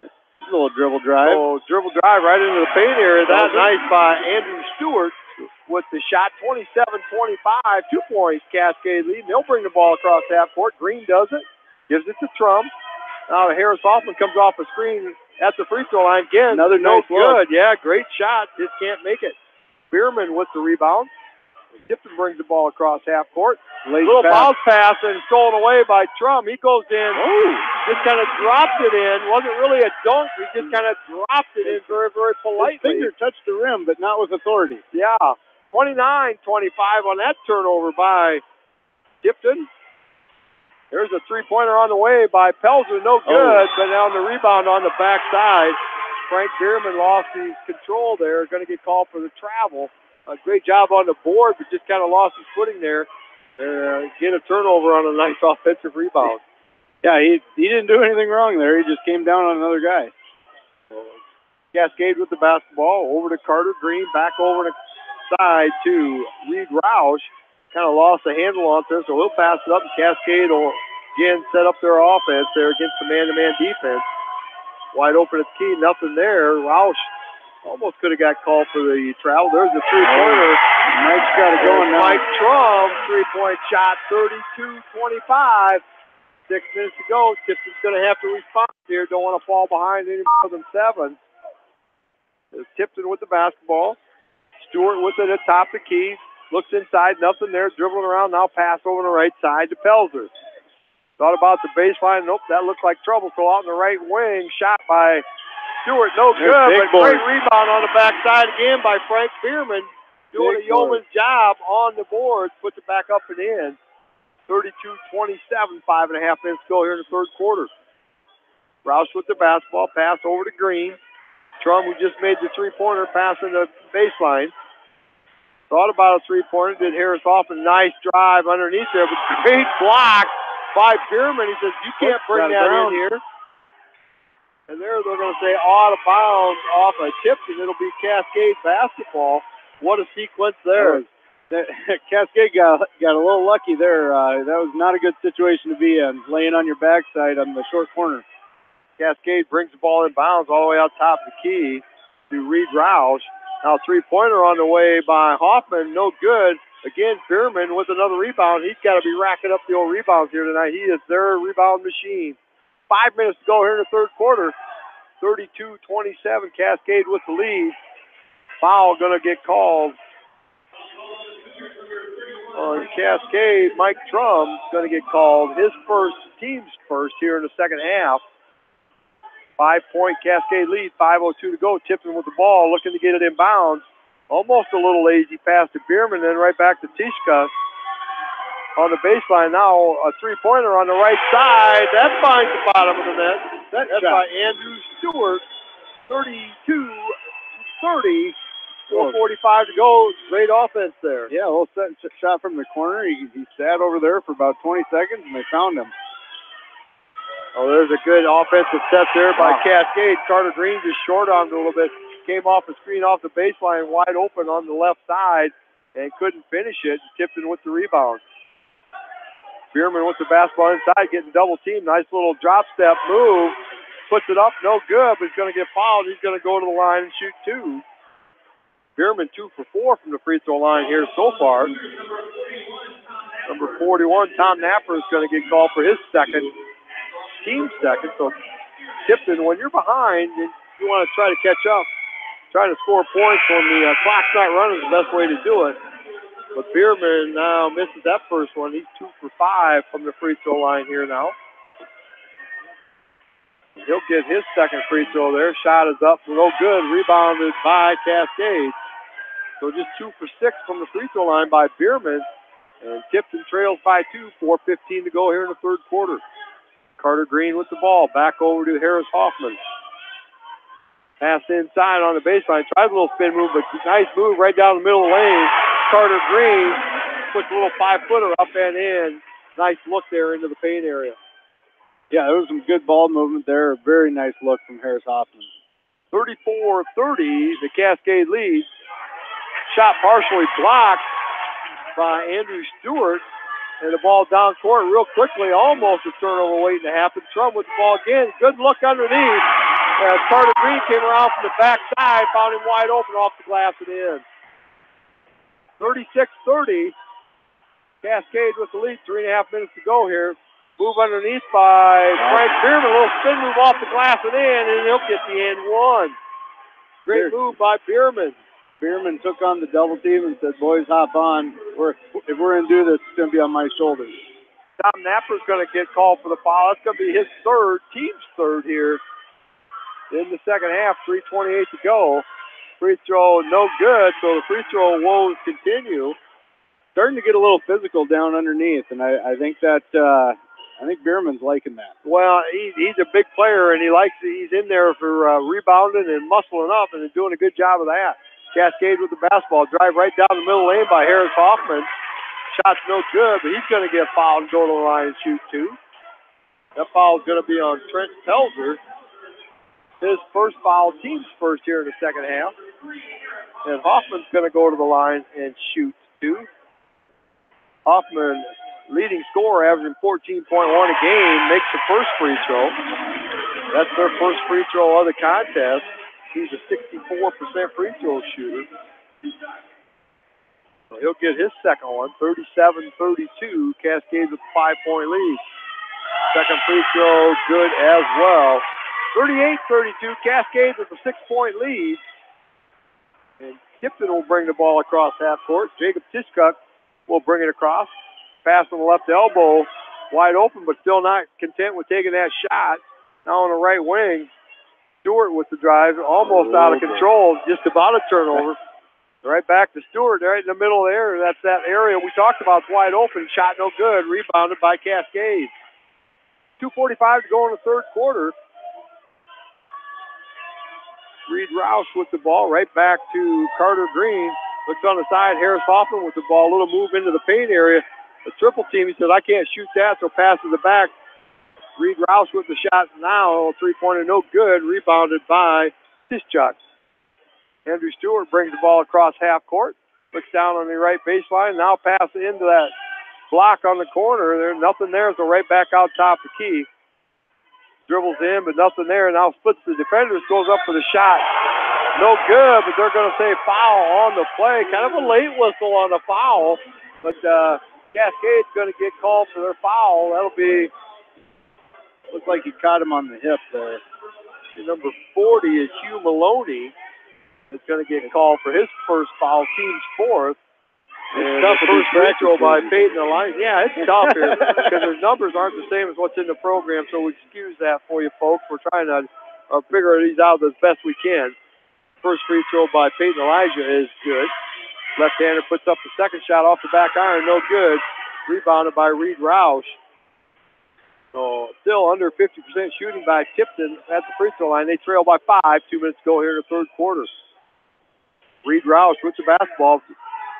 A little dribble drive. Oh, dribble drive right into the paint area. That's nice by Andrew Stewart with the shot. 27-25. 2 points. Cascade lead. They'll bring the ball across half court. Green does it. Gives it to Trump. Now Harris Hoffman comes off a screen at the free throw line again. Another nice good. Yeah, great shot. Just can't make it. Bierman with the rebound. Tipton brings the ball across half court. Little bounce pass and stolen away by Trump. He goes in. Just kind of dropped it in. Wasn't really a dunk. He just kind of dropped it in very, very politely. His finger touched the rim, but not with authority. Yeah. 29-25 on that turnover by Tipton. There's a three-pointer on the way by Pelzer. No good, but now the rebound on the backside. Frank Bierman lost his control there. Going to get called for the travel. A great job on the board, but just kind of lost his footing there. Get a turnover on a nice offensive rebound. Yeah, he didn't do anything wrong there. He just came down on another guy. Cascade with the basketball. Over to Carter Green. Back over to the side to Reed Roush. Kind of lost the handle on there, so he'll pass it up. And Cascade will again set up their offense there against the man-to-man defense. Wide open at the key. Nothing there. Roush almost could have got called for the travel. There's the three-pointer. Mike's got it going now. Mike Trump, three-point shot, 32-25. 6 minutes to go. Tipton's going to have to respond here. Don't want to fall behind any more than 7. There's Tipton with the basketball. Stewart with it at top of the key. Looks inside, nothing there. Dribbling around, now pass over on the right side to Pelzer. Thought about the baseline. Nope, that looks like trouble. So out in the right wing, shot by Stewart. No good, but great rebound on the backside again by Frank Bierman. Doing a yeoman's job on the boards. Puts it back up and in. 32-27, 5.5 minutes to go here in the third quarter. Rouse with the basketball. Pass over to Green. Trum, who just made the three-pointer, passing the baseline. Thought about a three-pointer. Did Harris off a nice drive underneath there, but great block by Bierman. He says, you can't bring that in here. And there they're going to say out of bounds off a tip, and it'll be Cascade basketball. What a sequence there. Cascade got a little lucky there. That was not a good situation to be in, laying on your backside on the short corner. Cascade brings the ball in bounds all the way out top of the key to Reed Roush. Now three-pointer on the way by Hoffman. No good. Again, Bierman with another rebound. He's got to be racking up the old rebounds here tonight. He is their rebound machine. 5 minutes to go here in the third quarter. 32-27, Cascade with the lead. Foul going to get called on Cascade. Mike Trum's going to get called. His first, team's first here in the second half. 5-point Cascade lead, 5:02 to go. Tipton with the ball, looking to get it in bounds. Almost a little lazy pass to Bierman, then right back to Tishka on the baseline. Now a three-pointer on the right side. That finds the bottom of the net. That's by Andrew Stewart. 32-30. 4:45 to go. Great offense there. Yeah, a little shot from the corner. He sat over there for about 20 seconds, and they found him. Oh, there's a good offensive set there by Cascade. Carter Green just short-armed a little bit. Came off the screen off the baseline, wide open on the left side, and couldn't finish it. Tipton with the rebound. Bierman with the basketball inside, getting double teamed. Nice little drop step move. Puts it up, no good, but he's going to get fouled. He's going to go to the line and shoot two. Bierman 2 for 4 from the free throw line here so far. Number 41, Tom Napper, is going to get called for his second. Team second. So Tipton, when you're behind, you want to try to catch up, try to score points when the clock's not running is the best way to do it. But Bierman now misses that first one. He's 2 for 5 from the free throw line here now. He'll get his second free throw there. Shot is up, no good. Rebounded by Cascade. So just 2 for 6 from the free throw line by Bierman. And Tipton trails by 2, 4:15 to go here in the third quarter. Carter Green with the ball. Back over to Harris Hoffman. Pass inside on the baseline. Tries a little spin move, but nice move right down the middle of the lane. Carter Green puts a little 5-footer up and in. Nice look there into the paint area. Yeah, there was some good ball movement there. Very nice look from Harris Hoffman. 34-30, the Cascade leads. Shot partially blocked by Andrew Stewart. And the ball down court real quickly. Almost a turnover waiting to happen. Trump with the ball again. Good look underneath. As Carter Green came around from the backside, found him wide open off the glass and in. 36-30. Cascade with the lead. 3.5 minutes to go here. Move underneath by Frank Bierman. A little spin move off the glass and in, and he'll get the and one. Great move by Bierman. Bierman took on the double team and said, boys, hop on. If we're going to do this, it's going to be on my shoulders. Tom Napper's going to get called for the foul. That's going to be his third, team's third here in the second half. 3:28 to go. Free throw no good, so the free throw woes continue. Starting to get a little physical down underneath, and I think that I think Bierman's liking that. Well, he's a big player, and he's in there for rebounding and muscling up, and doing a good job of that. Cascade with the basketball. Drive right down the middle lane by Harris Hoffman. Shot's no good, but he's going to get fouled and go to the line and shoot two. That foul is going to be on Trent Pelzer. His first foul, team's first here in the second half. And Hoffman's going to go to the line and shoot two. Hoffman, leading scorer, averaging 14.1 a game, makes the first free throw. That's their first free throw of the contest. He's a 64% free throw shooter. So he'll get his second one, 37-32. Cascade with a 5-point lead. Second free throw, good as well. 38-32. Cascade with a 6-point lead. And Tipton will bring the ball across half court. Jacob Tishkuk will bring it across. Pass on the left elbow, wide open, but still not content with taking that shot. Now on the right wing, Stewart with the drive, almost out of control, just about a turnover. Right back to Stewart, right in the middle there. That's that area we talked about. It's wide open, shot no good, rebounded by Cascade. 2:45 to go in the third quarter. Reed Rouse with the ball, right back to Carter Green. Looks on the side, Harris Hoffman with the ball, a little move into the paint area. The triple team, he said, I can't shoot that, so passes it back. Reed Rouse with the shot now, a three-pointer, no good, rebounded by Tischuk. Andrew Stewart brings the ball across half court, looks down on the right baseline, now pass into that block on the corner. There's nothing there, so right back out top the key. Dribbles in, but nothing there, now splits the defenders, goes up for the shot. No good, but they're going to say foul on the play. Kind of a late whistle on the foul, but Cascade's going to get called for their foul. That'll be, looks like he caught him on the hip there. Number 40 is Hugh Maloney. It's going to get called for his first foul, team's fourth. And the first free throw by Peyton Elijah. Yeah, it's tough here because their numbers aren't the same as what's in the program, so we excuse that for you folks. We're trying to figure these out as best we can. First free throw by Peyton Elijah is good. Left-hander puts up the second shot off the back iron, no good. Rebounded by Reed Roush. So still under 50% shooting by Tipton at the free throw line. They trail by 5. 2 minutes to go here in the third quarter. Reed Roush with the basketball,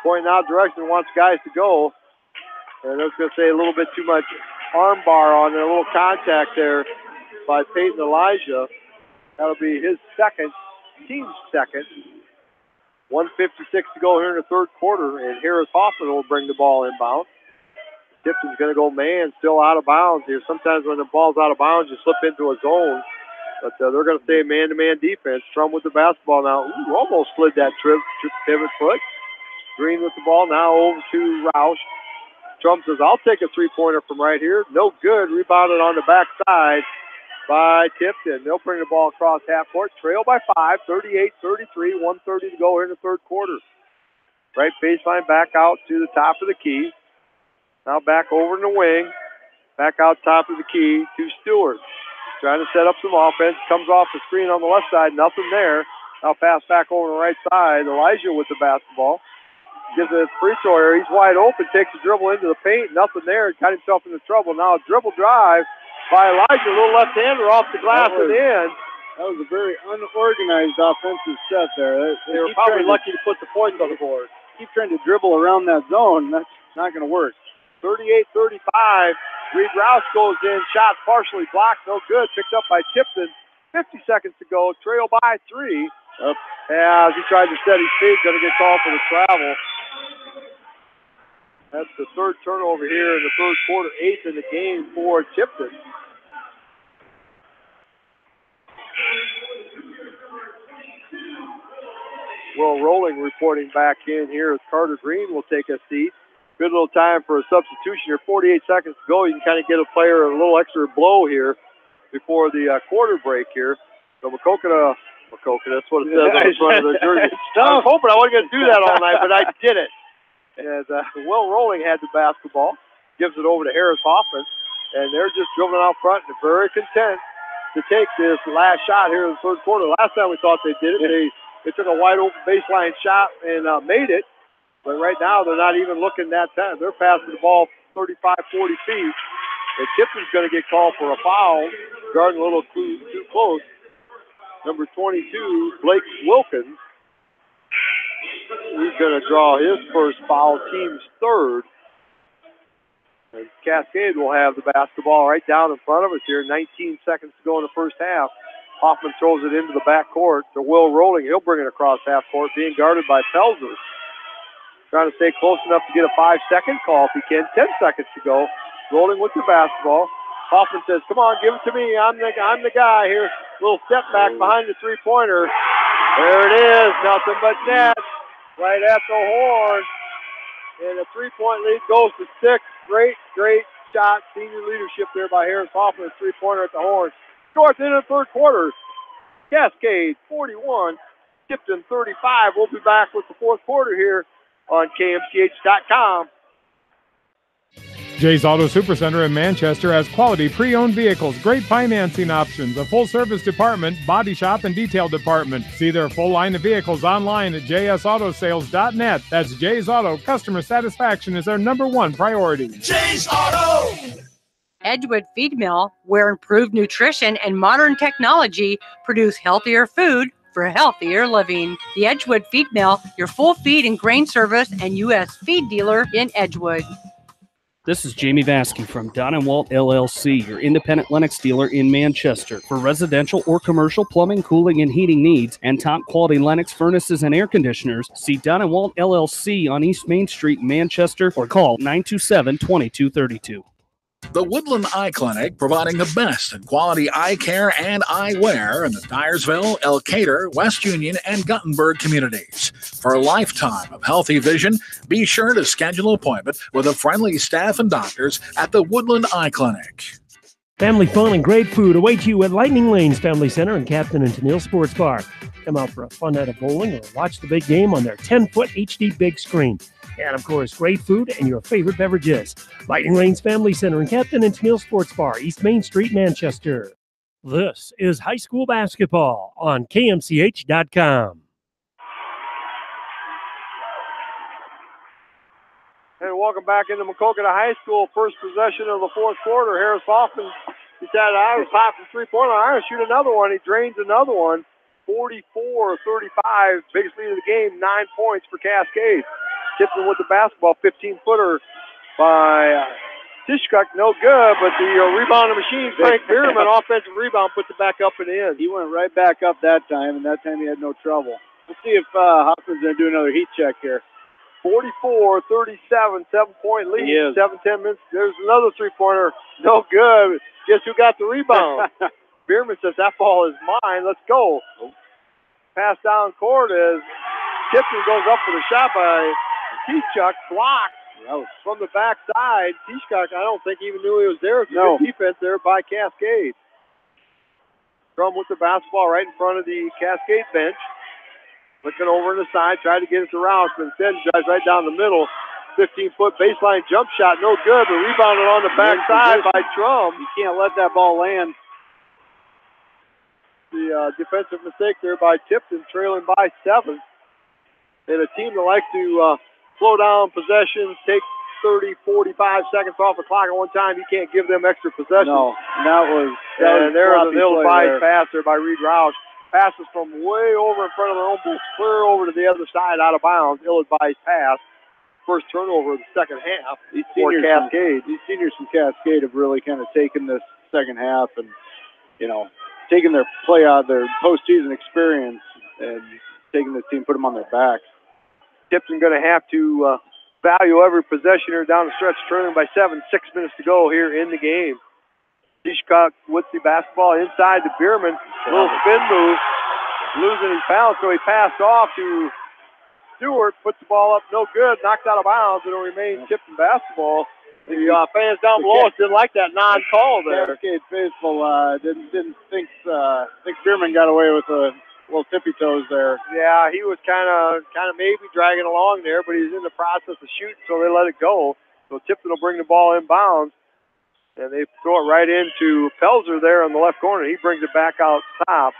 pointing out direction, wants guys to go. And I was going to say a little bit too much arm bar on there, a little contact there by Peyton Elijah. That'll be his second, team's second. 1:56 to go here in the third quarter, and Harris Hoffman will bring the ball inbound. Tipton's going to go man, still out of bounds here. Sometimes when the ball's out of bounds, you slip into a zone. But they're going to stay man-to-man defense. Trump with the basketball now. Ooh, almost slid that pivot foot. Green with the ball now over to Roush. Trump says, I'll take a three-pointer from right here. No good. Rebounded on the backside by Tipton. They'll bring the ball across half court. Trail by 5, 38-33, 1:30 to go here in the third quarter. Right baseline back out to the top of the key. Now back over in the wing. Back out top of the key to Stewart. Trying to set up some offense. Comes off the screen on the left side. Nothing there. Now pass back over the right side. Elijah with the basketball. Gives it a free throw area. He's wide open. Takes a dribble into the paint. Nothing there. Got himself into trouble. Now a dribble drive. by Elijah. A little left-hander off the glass and in. That was a very unorganized offensive set there. They were probably lucky to put the points on the board. Keep trying to dribble around that zone. That's not going to work. 38-35. Reed Rouse goes in. Shot partially blocked. No good. Picked up by Tipton. 50 seconds to go. Trail by 3. As he tried to set his feet, going to get called for the travel. That's the third turnover here in the third quarter, 8th in the game for Tipton. Will Rolling reporting back in here as Carter Green will take a seat. Good little time for a substitution here. 48 seconds to go. You can kind of get a player a little extra blow here before the quarter break here. So Makokata, that's what it says on the front of the jersey. I was hoping I wasn't going to do that all night, but I did it. And Will Rolling had the basketball. Gives it over to Harris Hoffman. And they're just dribbling out front and very content to take this last shot here in the third quarter. Last time we thought they did it, they took a wide open baseline shot and made it. But right now they're not even looking that time. They're passing the ball 35, 40 feet. And Tipton's going to get called for a foul. Guarding a little too close. Number 22, Blake Wilkins. He's going to draw his first foul, team's third. And Cascade will have the basketball right down in front of us here. 19 seconds to go in the first half. Hoffman throws it into the backcourt to Will Rolling. He'll bring it across half court, being guarded by Pelzer. Trying to stay close enough to get a 5-second call if he can. 10 seconds to go. Rolling with the basketball. Hoffman says, come on, give it to me. I'm the guy here. Little step back behind the three-pointer. There it is. Nothing but net. Right at the horn. And a three-point lead goes to 6. Great shot. Senior leadership there by Harris Hoffman. A three-pointer at the horn. Score at the end of the third quarter. Cascade 41. Tipton 35. We'll be back with the fourth quarter here on KMCH.com. Jay's Auto Supercenter in Manchester has quality pre-owned vehicles, great financing options, a full-service department, body shop, and detail department. See their full line of vehicles online at jsautosales.net. That's Jay's Auto. Customer satisfaction is their #1 priority. Jay's Auto! Edgewood Feed Mill, where improved nutrition and modern technology produce healthier food for healthier living. The Edgewood Feed Mill, your full feed and grain service and U.S. feed dealer in Edgewood. This is Jamie Vasky from Don & Walt LLC, your independent Lennox dealer in Manchester. For residential or commercial plumbing, cooling, and heating needs, and top-quality Lennox furnaces and air conditioners, see Don & Walt LLC on East Main Street, Manchester, or call 927-2232. The Woodland Eye Clinic, providing the best in quality eye care and eyewear in the Dyersville, Elkader, West Union, and Guttenberg communities. For a lifetime of healthy vision, be sure to schedule an appointment with the friendly staff and doctors at the Woodland Eye Clinic. Family fun and great food await you at Lightning Lanes Family Center and Captain and Tennille Sports Bar. Come out for a fun night of bowling or watch the big game on their 10-foot HD big screen. And, of course, great food and your favorite beverages. Lightning Lanes Family Center and Captain and Tennille Sports Bar, East Main Street, Manchester. This is high school basketball on KMCH.com. And welcome back into Makokata High School. First possession of the fourth quarter. Harris Hoffman decided I was hot from three-pointer. I'm going to shoot another one. He drains another one. 44-35. Biggest lead of the game. 9 points for Cascade. Tipton with the basketball. 15-footer by Tishkuk. No good, but the rebounding machine, Frank Bierman, offensive rebound, puts it back up and in. He went right back up that time, and that time he had no trouble. Let's see if Hoffman's going to do another heat check here. 44-37, 7-point lead. He is. 7-10 minutes. There's another three-pointer. No good. Guess who got the rebound? Bierman says, that ball is mine. Let's go. Pass down court as Tipton goes up for the shot by Tishkuk. Blocked from the backside. Tishkuk, I don't think he even knew he was there. It's a good defense there by Cascade. Drum with the basketball right in front of the Cascade bench. Looking over to the side, tried to get it to Rouse, but instead drives right down the middle. 15-foot baseline jump shot, no good, but rebounded on the backside by Drum. You can't let that ball land. The defensive mistake there by Tipton, trailing by 7. And a team that likes to slow down possessions, take 30, 45 seconds off the clock at one time. You can't give them extra possession. No, that was there's an sloppy ill-advised play pass there by Reed Roush. Passes from way over in front of their own booth, clear over to the other side, out of bounds. Ill-advised pass. First turnover of the second half for Cascade. These seniors from Cascade have really kind of taken this second half and, taken their play out, their postseason experience, and taking the team, put them on their backs. Tipton going to have to value every possession here down the stretch, trailing by 7, 6 minutes to go here in the game. Hitchcock with the basketball inside to Bierman. Little spin move, losing his balance, so he passed off to Stewart, puts the ball up, no good, knocked out of bounds. It'll remain Tipton basketball. The fans down below us didn't like that non-call there. Cascade faithful didn't think Bierman got away with a little tippy toes there. Yeah, he was kind of maybe dragging along there, but he's in the process of shooting, so they let it go. So Tipton will bring the ball inbounds, and they throw it right into Pelzer there on the left corner. He brings it back out top.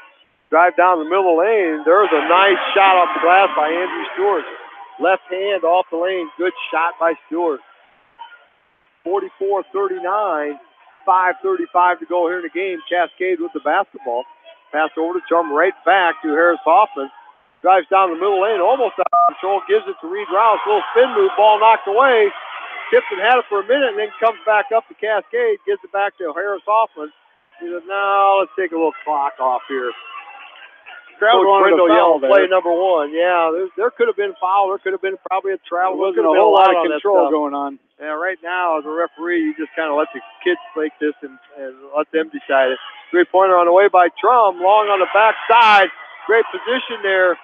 Drive down the middle lane. There's a nice shot off the glass by Andrew Stewart. Left hand off the lane. Good shot by Stewart. 44-39. 5:35 to go here in the game. Cascade with the basketball. Pass over to Chum, right back to Harris Hoffman. Drives down the middle lane, almost out of control. Gives it to Reed Rouse. Little spin move. Ball knocked away. Tipton had it for a minute and then comes back up to Cascade. Gives it back to Harris Hoffman. He said, no, let's take a little clock off here. Coach Brindle yelled play number 1. Yeah, there could have been foul. There could have been probably a travel. There wasn't a whole lot of control going on. Yeah, right now as a referee, you just kind of let the kids make this and let them decide it. Three-pointer on the way by Trum. Long on the backside. Great position there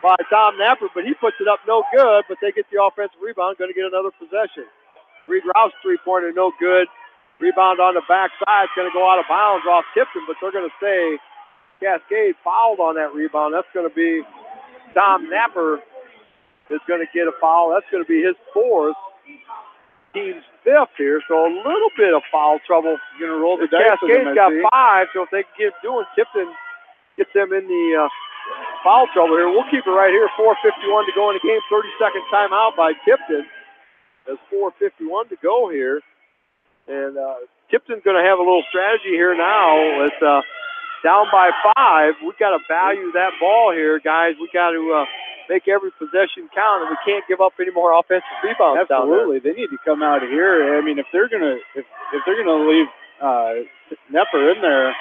by Tom Napper, but he puts it up no good, but they get the offensive rebound, going to get another possession. Reed Rouse three-pointer, no good. Rebound on the backside, it's going to go out of bounds off Tipton, but they're going to say Cascade fouled on that rebound. That's going to be Tom Napper is going to get a foul. That's going to be his 4th, team's 5th here, so a little bit of foul trouble. You're going to roll the dice. Cascade's got 5, so if they can get doing, Tipton gets them in the foul trouble here. We'll keep it right here. 4:51 to go in the game. 30-second timeout by Tipton. There's 4:51 to go here. And Tipton's going to have a little strategy here now. It's down by 5. We've got to value that ball here, guys. We got to make every possession count, and we can't give up any more offensive rebounds. Absolutely, they need to come out of here. I mean, if they're gonna leave Nepper in there,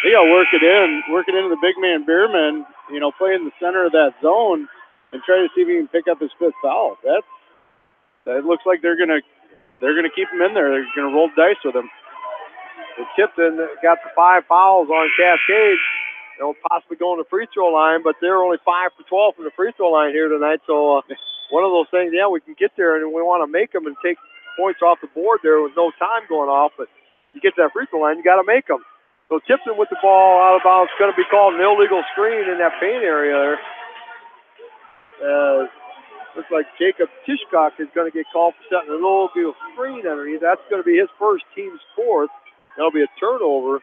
they got to work it into the big man Bierman. Play in the center of that zone and try to see if he can pick up his 5th foul. That looks like they're gonna keep him in there. They're gonna roll the dice with him. Tipton got the 5 fouls on Cascade. They'll possibly go on the free throw line, but they're only 5 for 12 from the free throw line here tonight. So one of those things, we can get there and we want to make them and take points off the board there with no time going off. But you get to that free throw line, you got to make them. So Tipton with the ball out of bounds, going to be called an illegal screen in that paint area there. Looks like Jacob Tishcock is going to get called for setting an illegal screen underneath. That's going to be his first, team's 4th. That'll be a turnover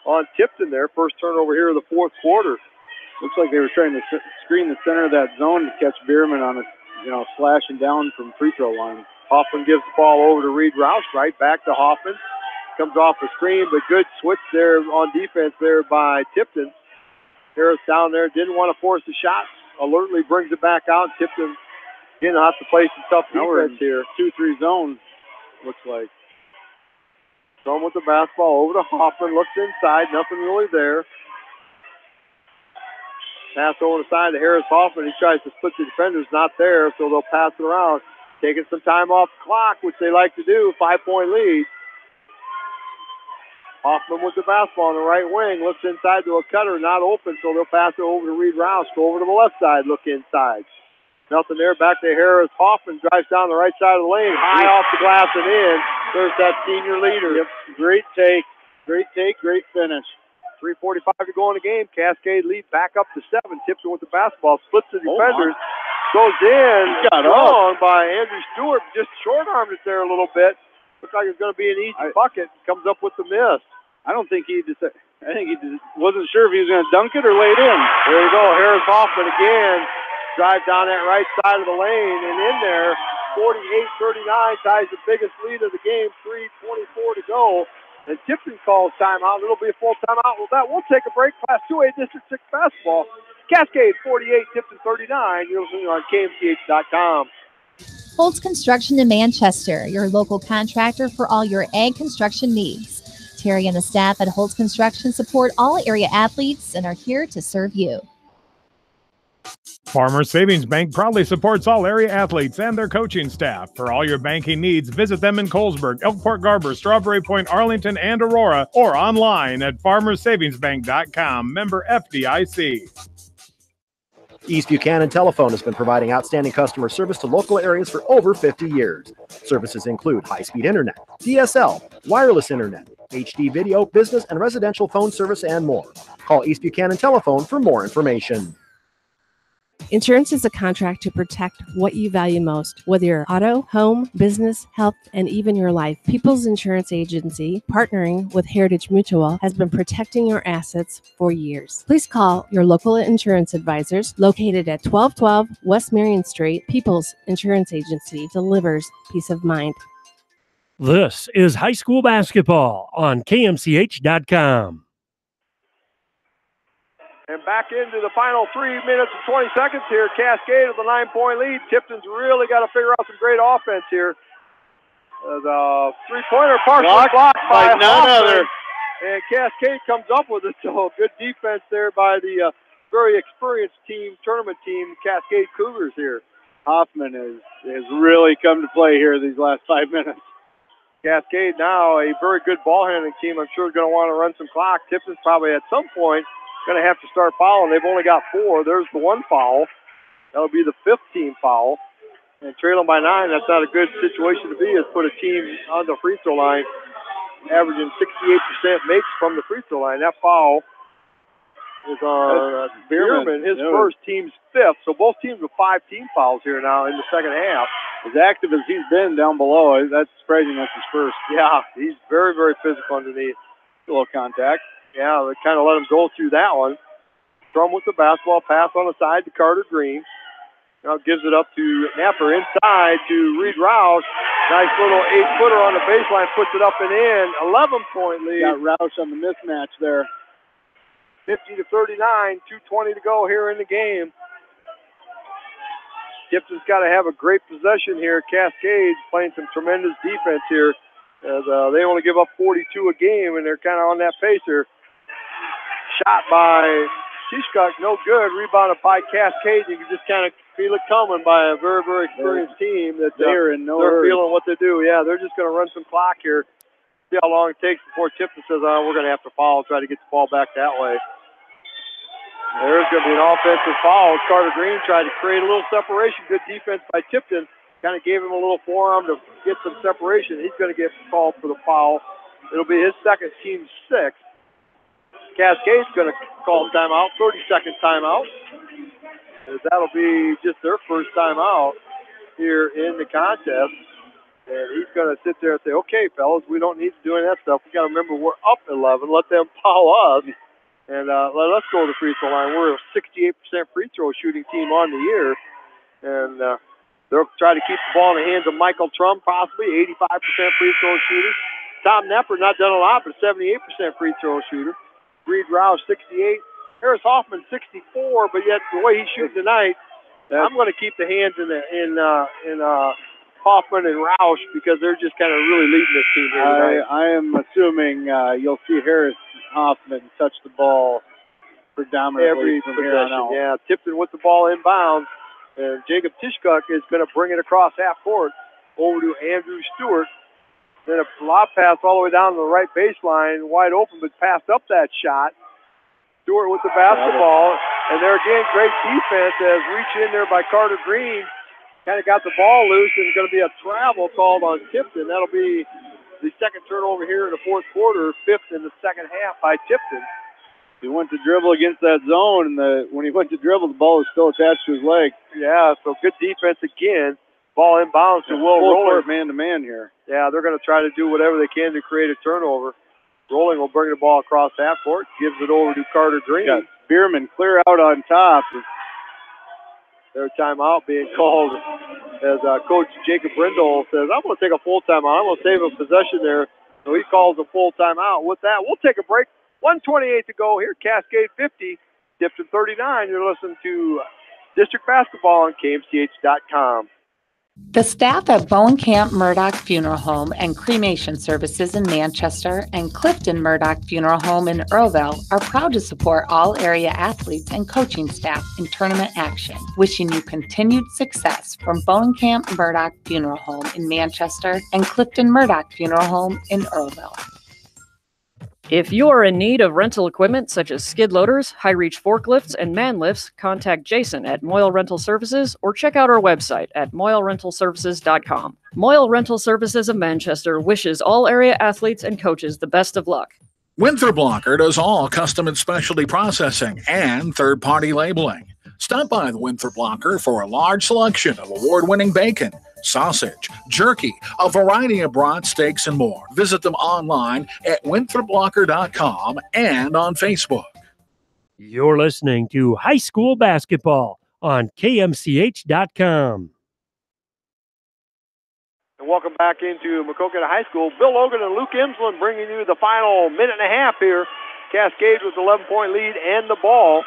on Tipton there. First turnover here of the 4th quarter. Looks like they were trying to screen the center of that zone to catch Bierman on a slashing down from free throw line. Hoffman gives the ball over to Reed Rouse, right back to Hoffman. Comes off the screen, but good switch there on defense there by Tipton. Harris down there, didn't want to force the shot. Alertly brings it back out. Tipton getting have to play some tough defense here. 2-3 zone, looks like. Thrown with the basketball over to Hoffman. Looks inside. Nothing really there. Pass over the side to Harris Hoffman. He tries to split the defenders. Not there, so they'll pass it around. Taking some time off the clock, which they like to do. 5-point lead. Hoffman with the basketball on the right wing. Looks inside to a cutter. Not open, so they'll pass it over to Reed Rouse. Go over to the left side. Look inside. Nothing there. Back to Harris Hoffman. Drives down the right side of the lane. High off the glass and in. There's that senior leader. Yep. Great take. Great take. Great finish. 3:45 to go in the game. Cascade lead back up to 7. Tipton with the basketball. Splits the defenders. Goes in. Strong by Andrew Stewart. Just short-armed it there a little bit. Looks like it's going to be an easy bucket. Comes up with the miss. I think he wasn't sure if he was going to dunk it or lay it in. There you go. Harris Hoffman again. Drive down that right side of the lane and in there. 48-39 ties the biggest lead of the game. 3:24 to go. And Tipton calls timeout. It'll be a full timeout. With that, we'll take a break. Class 2A District 6 basketball. Cascade 48, Tipton 39. You're listening on KMCH.com. Holtz Construction in Manchester, your local contractor for all your ag construction needs. Terry and the staff at Holtz Construction support all area athletes and are here to serve you. Farmers Savings Bank proudly supports all area athletes and their coaching staff. For all your banking needs, visit them in Colesburg, Elkport Garber, Strawberry Point, Arlington, and Aurora, or online at farmersavingsbank.com. Member FDIC. East Buchanan Telephone has been providing outstanding customer service to local areas for over 50 years. Services include high-speed internet, DSL, wireless internet, HD video, business and residential phone service, and more. Call East Buchanan Telephone for more information. Insurance is a contract to protect what you value most, whether you're auto, home, business, health, and even your life. People's Insurance Agency, partnering with Heritage Mutual, has been protecting your assets for years. Please call your local insurance advisors located at 1212 West Marion Street. People's Insurance Agency delivers peace of mind. This is high school basketball on KMCH.com. And back into the final 3 minutes and 20 seconds here. Cascade with a 9-point lead. Tipton's really got to figure out some great offense here. The three-pointer partially blocked by none other. And Cascade comes up with it. So good defense there by the very experienced tournament team, Cascade Cougars here. Hoffman has really come to play here these last 5 minutes. Cascade now a very good ball handling team. I'm sure is going to want to run some clock. Tipton's probably at some point going to have to start fouling. They've only got 4. There's the 1 foul. That'll be the 5th team foul. And trailing by 9, that's not a good situation to be, is put a team on the free throw line, averaging 68% makes from the free throw line. That foul is on Bierman, his first, team's 5th. So both teams with 5 team fouls here now in the second half. As active as he's been down below, that's surprising that's his first. Yeah, he's very, very physical underneath. A little contact. Yeah, they kind of let him go through that one. Drum with the basketball, pass on the side to Carter Green. Now gives it up to Napper inside to Reed Roush. Nice little 8-footer on the baseline, puts it up and in. 11-point lead. Got Roush on the mismatch there. 50-39, 2:20 to go here in the game. Tipton's got to have a great possession here. Cascade's playing some tremendous defense here, as they only give up 42 a game, and they're kind of on that pace here. Shot by Tishkuk, no good. Rebounded by Cascade. You can just kind of feel it coming by a very, very experienced team. That they're in no they're hurry. feeling what they do. Yeah, they're just going to run some clock here. See how long it takes before Tipton says, we're going to have to foul, try to get the ball back that way. There's going to be an offensive foul. Carter Green tried to create a little separation. Good defense by Tipton. Kind of gave him a little forearm to get some separation. He's going to get called for the foul. It'll be his second, team 6. Cascade's going to call timeout, 30-second timeout. That'll be just their first timeout here in the contest. And he's going to sit there and say, okay, fellas, we don't need to do any of that stuff. We got to remember we're up 11. Let them foul us. And let us go to the free throw line. We're a 68% free throw shooting team on the year. And they'll try to keep the ball in the hands of Michael Trum, possibly 85% free throw shooter. Tom Nepper, not done a lot, but 78% free throw shooter. Reed Rouse, 68. Harris Hoffman, 64. But yet, the way he's shooting tonight, I'm going to keep the hands in Hoffman and Roush because they're just kind of really leading this team here tonight. I am assuming you'll see Harris Hoffman touch the ball predominantly every from here on possession. out. Yeah, Tipton with the ball inbounds. And Jacob Tishkuk is going to bring it across half court over to Andrew Stewart. Then a lob pass all the way down to the right baseline, wide open, but passed up that shot. Stewart with the basketball. And there again, great defense as reached in there by Carter Green. Kind of got the ball loose, and it's going to be a travel called on Tipton. That'll be the second turnover here in the fourth quarter, 5th in the second half by Tipton. He went to dribble against that zone, and when he went to dribble, the ball was still attached to his leg. Yeah, so good defense again. Ball inbounds to Will Roller. Man-to-man here. Yeah, they're going to try to do whatever they can to create a turnover. Rolling will bring the ball across half court, gives it over to Carter Green. Got Bierman clear out on top. Their timeout being called as Coach Jacob Brindle says, I'm going to take a full timeout. I'm going to save a possession there. So he calls a full timeout. With that, we'll take a break. 1:28 to go here. Cascade 50, Tipton 39. You're listening to District Basketball on KMCH.com. The staff at Bowenkamp Murdoch Funeral Home and Cremation Services in Manchester and Clifton Murdoch Funeral Home in Earlville are proud to support all area athletes and coaching staff in tournament action. Wishing you continued success from Bowenkamp Murdoch Funeral Home in Manchester and Clifton Murdoch Funeral Home in Earlville. If you are in need of rental equipment such as skid loaders, high-reach forklifts, and man lifts, contact Jason at Moyle Rental Services or check out our website at moylerentalservices.com. Moyle Rental Services of Manchester wishes all area athletes and coaches the best of luck. Winthrop Blocker does all custom and specialty processing and third-party labeling. Stop by the Winthrop Blocker for a large selection of award-winning bacon, sausage, jerky, a variety of broad steaks, and more. Visit them online at winthropblocker.com and on Facebook. You're listening to High School Basketball on KMCH.com. And welcome back into Maquoketa High School. Bill Logan and Luke Imsland bringing you the final minute and a half here. Cascade with 11-point lead and the ball.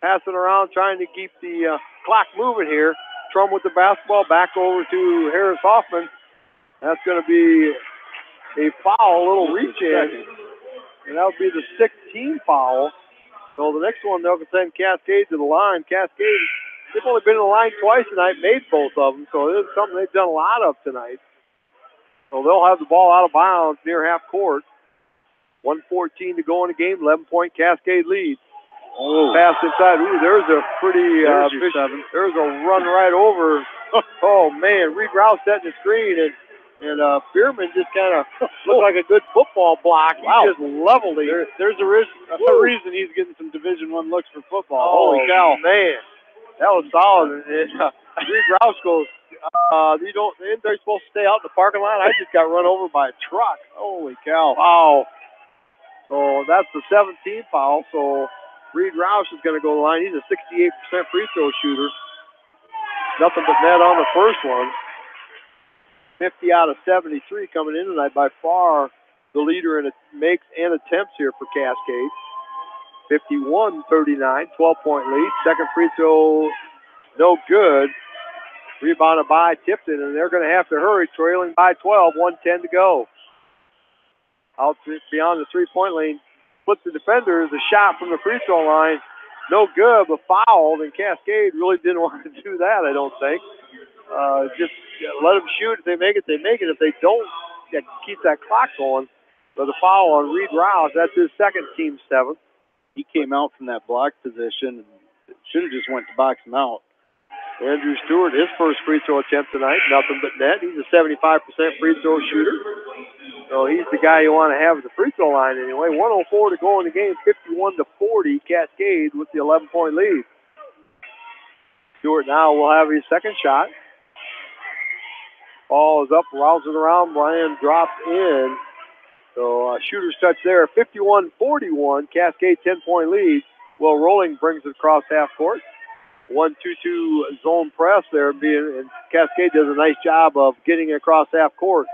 Passing around, trying to keep the clock moving here. Trum with the basketball, back over to Harris Hoffman. That's going to be a foul, a little reach in. And that would be the 6th team foul. So the next one, they'll send Cascade to the line. Cascade, they've only been in the line twice tonight, made both of them. So it is something they've done a lot of tonight. So they'll have the ball out of bounds near half court. 1:14 to go in the game, 11-point Cascade lead. Oh. Pass inside. Ooh, there's a pretty there's a run right over. Oh, man. Reed Rouse setting the screen, and Bierman just kind of looked like a good football block. Wow. He just leveled it. There's a reason he's getting some Division I looks for football. Holy cow. Man. That was solid. And Reed Rouse goes, they're supposed to stay out in the parking lot. I just got run over by a truck. Holy cow. Wow. So that's the 17th foul. So Reed Roush is going to go to the line. He's a 68% free throw shooter. Nothing but net on the first one. 50 out of 73 coming in tonight. By far the leader in makes and attempts here for Cascade. 51-39, 12-point lead. Second free throw, no good. Rebounded by Tipton, and they're going to have to hurry, trailing by 12, 1:10 to go. Out beyond the three-point lane. Flips the defender. A shot from the free throw line. No good, but fouled, and Cascade really didn't want to do that, I don't think. Just let them shoot. If they make it, they make it. If they don't, keep that clock going. But the foul on Reed Rouse, that's his second, team 7th. He came out from that block position and should have just went to box him out. Andrew Stewart, his first free throw attempt tonight, nothing but net. He's a 75% free throw shooter. So he's the guy you want to have at the free throw line anyway. 1:04 to go in the game, 51-40. Cascade with the 11-point lead. Stewart now will have his second shot. Ball is up, rousing around. Brian drops in. So shooter's touch there. 51-41. Cascade 10-point lead. Will Rolling brings it across half court. 1-2-2 zone press there, and Cascade does a nice job of getting it across half court.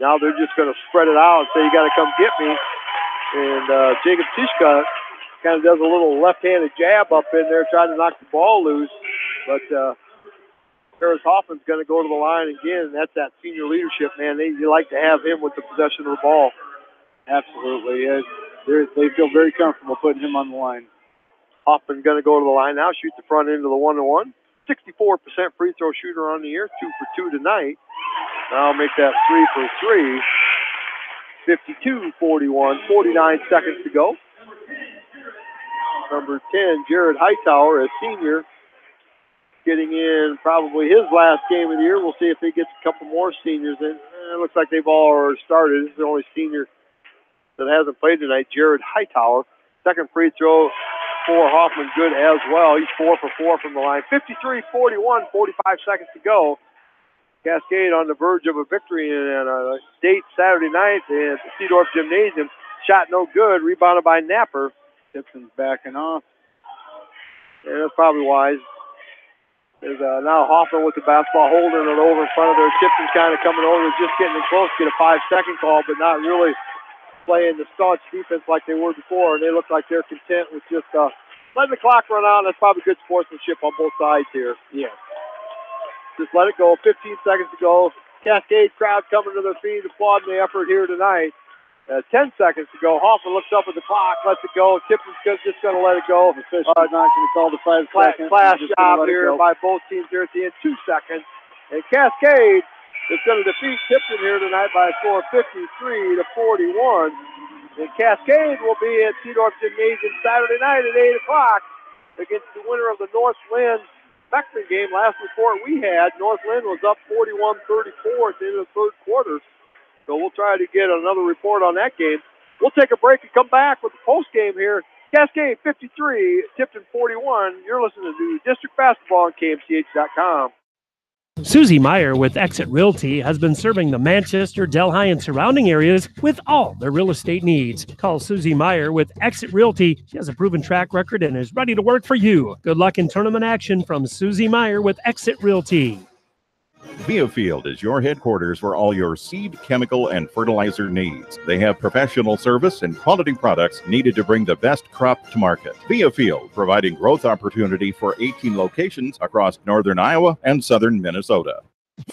Now they're just going to spread it out and say, you got to come get me. And Jacob Tishka kind of does a little left-handed jab up in there, trying to knock the ball loose. But Harris Hoffman's going to go to the line again, and that's that senior leadership, man. You like to have him with the possession of the ball. Absolutely. They feel very comfortable putting him on the line. Hoffman going to go to the line now, shoot the front end of the 1-1. 64% free throw shooter on the year, 2 for 2 tonight. Now make that 3 for 3. 52-41, 49 seconds to go. Number 10, Jared Hightower, a senior, getting in probably his last game of the year. We'll see if he gets a couple more seniors in. It looks like they've all already started. This is the only senior that hasn't played tonight, Jared Hightower. Second free throw for Hoffman, good as well. He's 4 for 4 from the line. 53-41, 45 seconds to go. Cascade on the verge of a victory in a state Saturday night at the Seedorf Gymnasium. Shot no good, rebounded by Napper. Tipton's backing off. Yeah, that's probably wise. There's now Hoffman with the basketball, holding it over in front of there. Tipton's kind of coming over, just getting in close, get a 5-second call, but not really playing the staunch defense like they were before, and they look like they're content with just letting the clock run out. That's probably good sportsmanship on both sides here. Yeah. Just let it go. 15 seconds to go. Cascade crowd coming to their feet, applauding the effort here tonight. 10 seconds to go. Hoffman looks up at the clock, lets it go. Tipton's just going to let it go. The official's not going to call the 5 seconds. Class job here by both teams here at the end. 2 seconds. And Cascade is going to defeat Tipton here tonight by a score of 53-41. And Cascade will be at Seedorf Gymnasium Saturday night at 8 o'clock against the winner of the Northland Beckman game. Last report we had, Northland was up 41-34 at the end of the third quarter. So we'll try to get another report on that game. We'll take a break and come back with the post game here. Cascade 53, Tipton 41. You're listening to District Basketball on KMCH.com. Susie Meyer with Exit Realty has been serving the Manchester, Delhi, and surrounding areas with all their real estate needs. Call Susie Meyer with Exit Realty. She has a proven track record and is ready to work for you. Good luck in tournament action from Susie Meyer with Exit Realty. Biofield is your headquarters for all your seed, chemical, and fertilizer needs. They have professional service and quality products needed to bring the best crop to market. Biofield, providing growth opportunity for 18 locations across northern Iowa and southern Minnesota.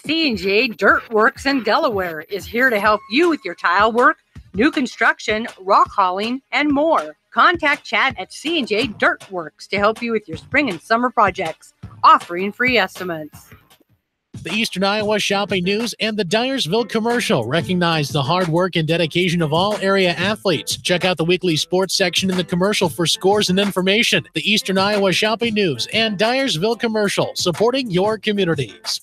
C&J Dirt Works in Delaware is here to help you with your tile work, new construction, rock hauling, and more. Contact Chad at C&J Dirt Works to help you with your spring and summer projects, offering free estimates. The Eastern Iowa Shopping News and the Dyersville Commercial recognize the hard work and dedication of all area athletes. Check out the weekly sports section in the commercial for scores and information. The Eastern Iowa Shopping News and Dyersville Commercial, supporting your communities.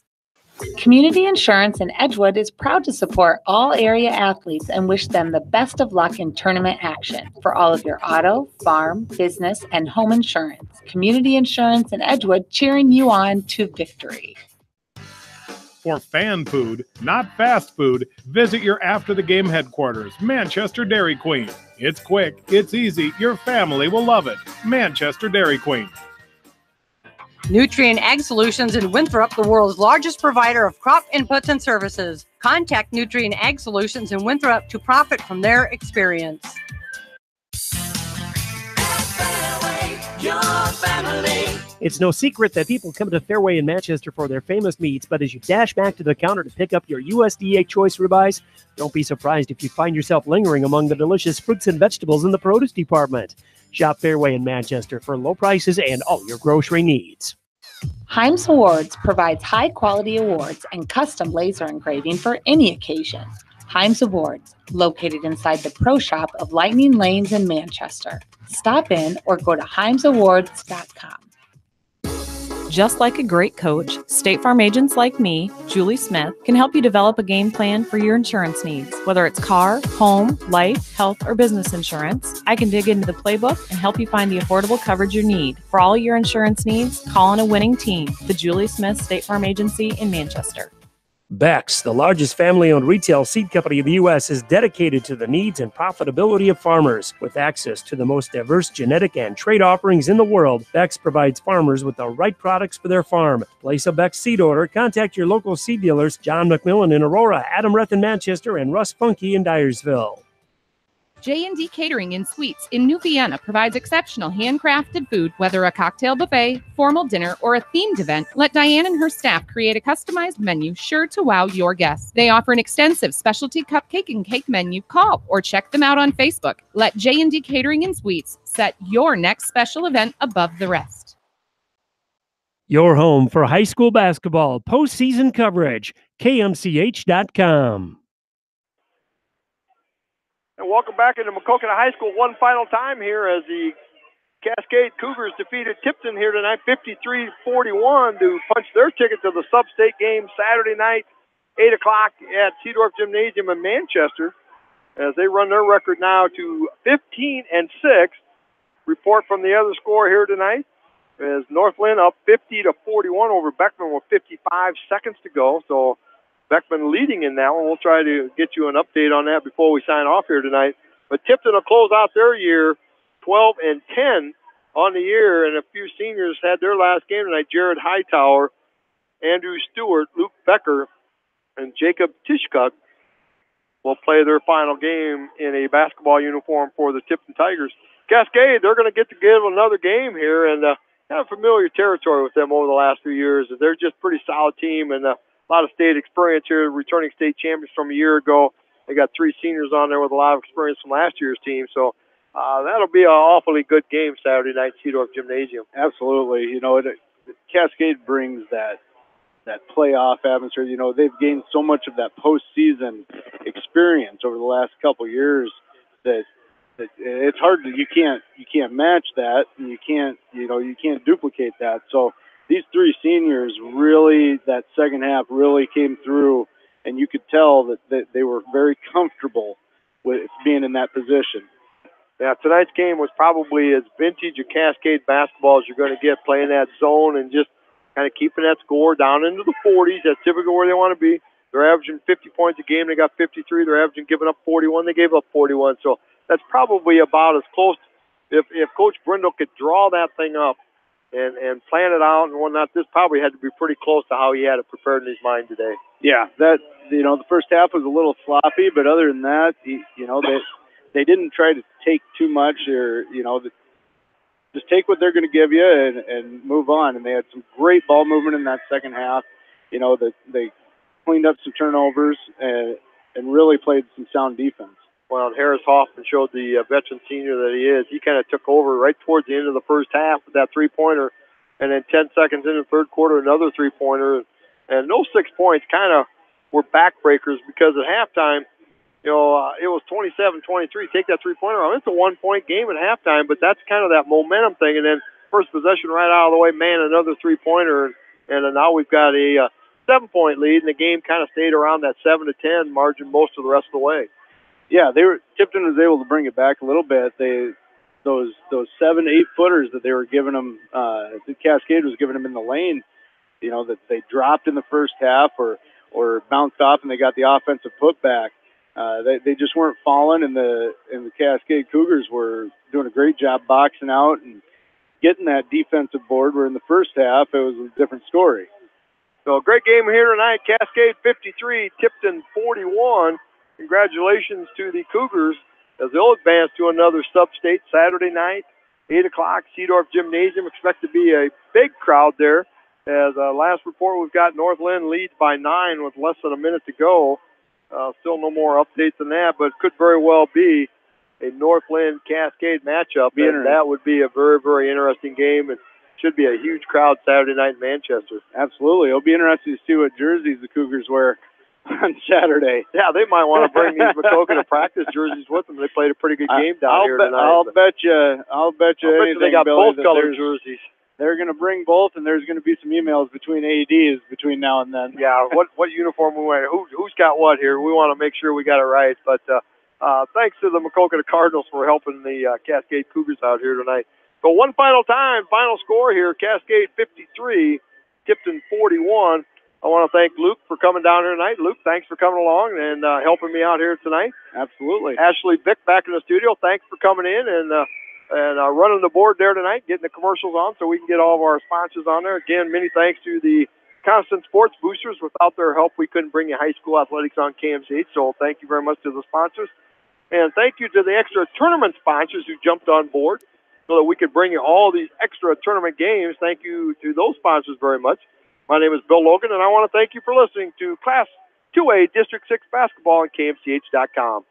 Community Insurance in Edgewood is proud to support all area athletes and wish them the best of luck in tournament action. For all of your auto, farm, business, and home insurance, Community Insurance in Edgewood cheering you on to victory. For fan food, not fast food, visit your after-the-game headquarters, Manchester Dairy Queen. It's quick, it's easy, your family will love it. Manchester Dairy Queen. Nutrien Ag Solutions in Winthrop, the world's largest provider of crop inputs and services. Contact Nutrien Ag Solutions in Winthrop to profit from their experience. Your family. It's no secret that people come to Fairway in Manchester for their famous meats, but as you dash back to the counter to pick up your USDA choice ribeyes, don't be surprised if you find yourself lingering among the delicious fruits and vegetables in the produce department. Shop Fairway in Manchester for low prices and all your grocery needs. Himes Awards provides high-quality awards and custom laser engraving for any occasion. Himes Awards, located inside the Pro Shop of Lightning Lanes in Manchester. Stop in or go to HimesAwards.com. Just like a great coach, State Farm agents like me, Julie Smith, can help you develop a game plan for your insurance needs. Whether it's car, home, life, health, or business insurance, I can dig into the playbook and help you find the affordable coverage you need. For all your insurance needs, call on a winning team. The Julie Smith State Farm Agency in Manchester. Beck's, the largest family-owned retail seed company in the U.S., is dedicated to the needs and profitability of farmers. With access to the most diverse genetic and trait offerings in the world, Beck's provides farmers with the right products for their farm. Place a Beck's seed order. Contact your local seed dealers, John McMillan in Aurora, Adam Reth in Manchester, and Russ Funky in Dyersville. J&D Catering and Suites in New Vienna provides exceptional handcrafted food, whether a cocktail buffet, formal dinner, or a themed event. Let Diane and her staff create a customized menu sure to wow your guests. They offer an extensive specialty cupcake and cake menu. Call or check them out on Facebook. Let J&D Catering and Suites set your next special event above the rest. Your home for high school basketball postseason coverage, KMCH.com. And welcome back into Macokota High School one final time here as the Cascade Cougars defeated Tipton here tonight 53-41 to punch their ticket to the sub-state game Saturday night, 8 o'clock at Seedorf Gymnasium in Manchester as they run their record now to 15-6. Report from the other score here tonight is Northland up 50-41 over Beckman with 55 seconds to go. So Beckman leading in that one. We'll try to get you an update on that before we sign off here tonight. But Tipton will close out their year 12-10 on the year, and a few seniors had their last game tonight. Jared Hightower, Andrew Stewart, Luke Becker, and Jacob Tishkuk will play their final game in a basketball uniform for the Tipton Tigers. Cascade, they're going to get to give another game here, and kind of familiar territory with them over the last few years. They're just a pretty solid team, and a lot of state experience here, returning state champions from a year ago. They got 3 seniors on there with a lot of experience from last year's team, so that'll be an awfully good game Saturday night at Seedorf Gymnasium. Absolutely. You know, Cascade brings that playoff atmosphere. You know, they've gained so much of that postseason experience over the last couple years that it's hard to you can't match that, and you can't duplicate that. So these 3 seniors really, that second half really came through, and you could tell that they were very comfortable with being in that position. Yeah, tonight's game was probably as vintage a Cascade basketball as you're going to get, playing that zone and just kind of keeping that score down into the 40s. That's typically where they want to be. They're averaging 50 points a game. They got 53. They're averaging giving up 41. They gave up 41. So that's probably about as close. If Coach Brindle could draw that thing up and plan it out and whatnot, this probably had to be pretty close to how he had it prepared in his mind today. Yeah, the first half was a little sloppy, but other than that, they didn't try to take too much, or just take what they're going to give you and move on. And they had some great ball movement in that second half. They cleaned up some turnovers and really played some sound defense. Well, Harris Hoffman showed the veteran senior that he is. He kind of took over right towards the end of the first half with that three-pointer, and then 10 seconds into the third quarter, another three-pointer. And those 6 points kind of were backbreakers, because at halftime, it was 27-23. Take that three-pointer off. It's a 1-point game at halftime, but that's kind of that momentum thing. And then first possession right out of the way, man, another three-pointer. And now we've got a 7-point lead, and the game kind of stayed around that 7-10 margin most of the rest of the way. Yeah, Tipton was able to bring it back a little bit. Those 7-8 footers that they were giving them, the Cascade was giving them in the lane, that they dropped in the first half or bounced off, and they got the offensive putback. They just weren't falling, and the Cascade Cougars were doing a great job boxing out and getting that defensive board, where in the first half it was a different story. So great game here tonight. Cascade 53, Tipton 41. Congratulations to the Cougars as they'll advance to another sub-state Saturday night, 8 o'clock, Seedorf Gymnasium. Expect to be a big crowd there. As last report, we've got Northland leads by 9 with less than a minute to go. Still no more updates than that, but it could very well be a Northland Cascade matchup. And that would be a very, very interesting game. It should be a huge crowd Saturday night in Manchester. Absolutely. It'll be interesting to see what jerseys the Cougars wear on Saturday. Yeah, they might want to bring these Makokana practice jerseys with them. They played a pretty good game down here tonight. I'll bet you anything, they got Billy, both colored jerseys. They're going to bring both, and there's going to be some emails between AEDs between now and then. Yeah, what uniform we wear? Who's got what here? We want to make sure we got it right. But thanks to the Makokana Cardinals for helping the Cascade Cougars out here tonight. So one final score here, Cascade 53, Tipton 41. I want to thank Luke for coming down here tonight. Luke, thanks for coming along and helping me out here tonight. Absolutely. Ashley Bick back in the studio, thanks for coming in and running the board there tonight, getting the commercials on so we can get all of our sponsors on there. Again, many thanks to the Constant Sports Boosters. Without their help, we couldn't bring you high school athletics on KMCH, so thank you very much to the sponsors. And thank you to the extra tournament sponsors who jumped on board so that we could bring you all these extra tournament games. Thank you to those sponsors very much. My name is Bill Logan, and I want to thank you for listening to Class 2A District 6 Basketball on KMCH.com.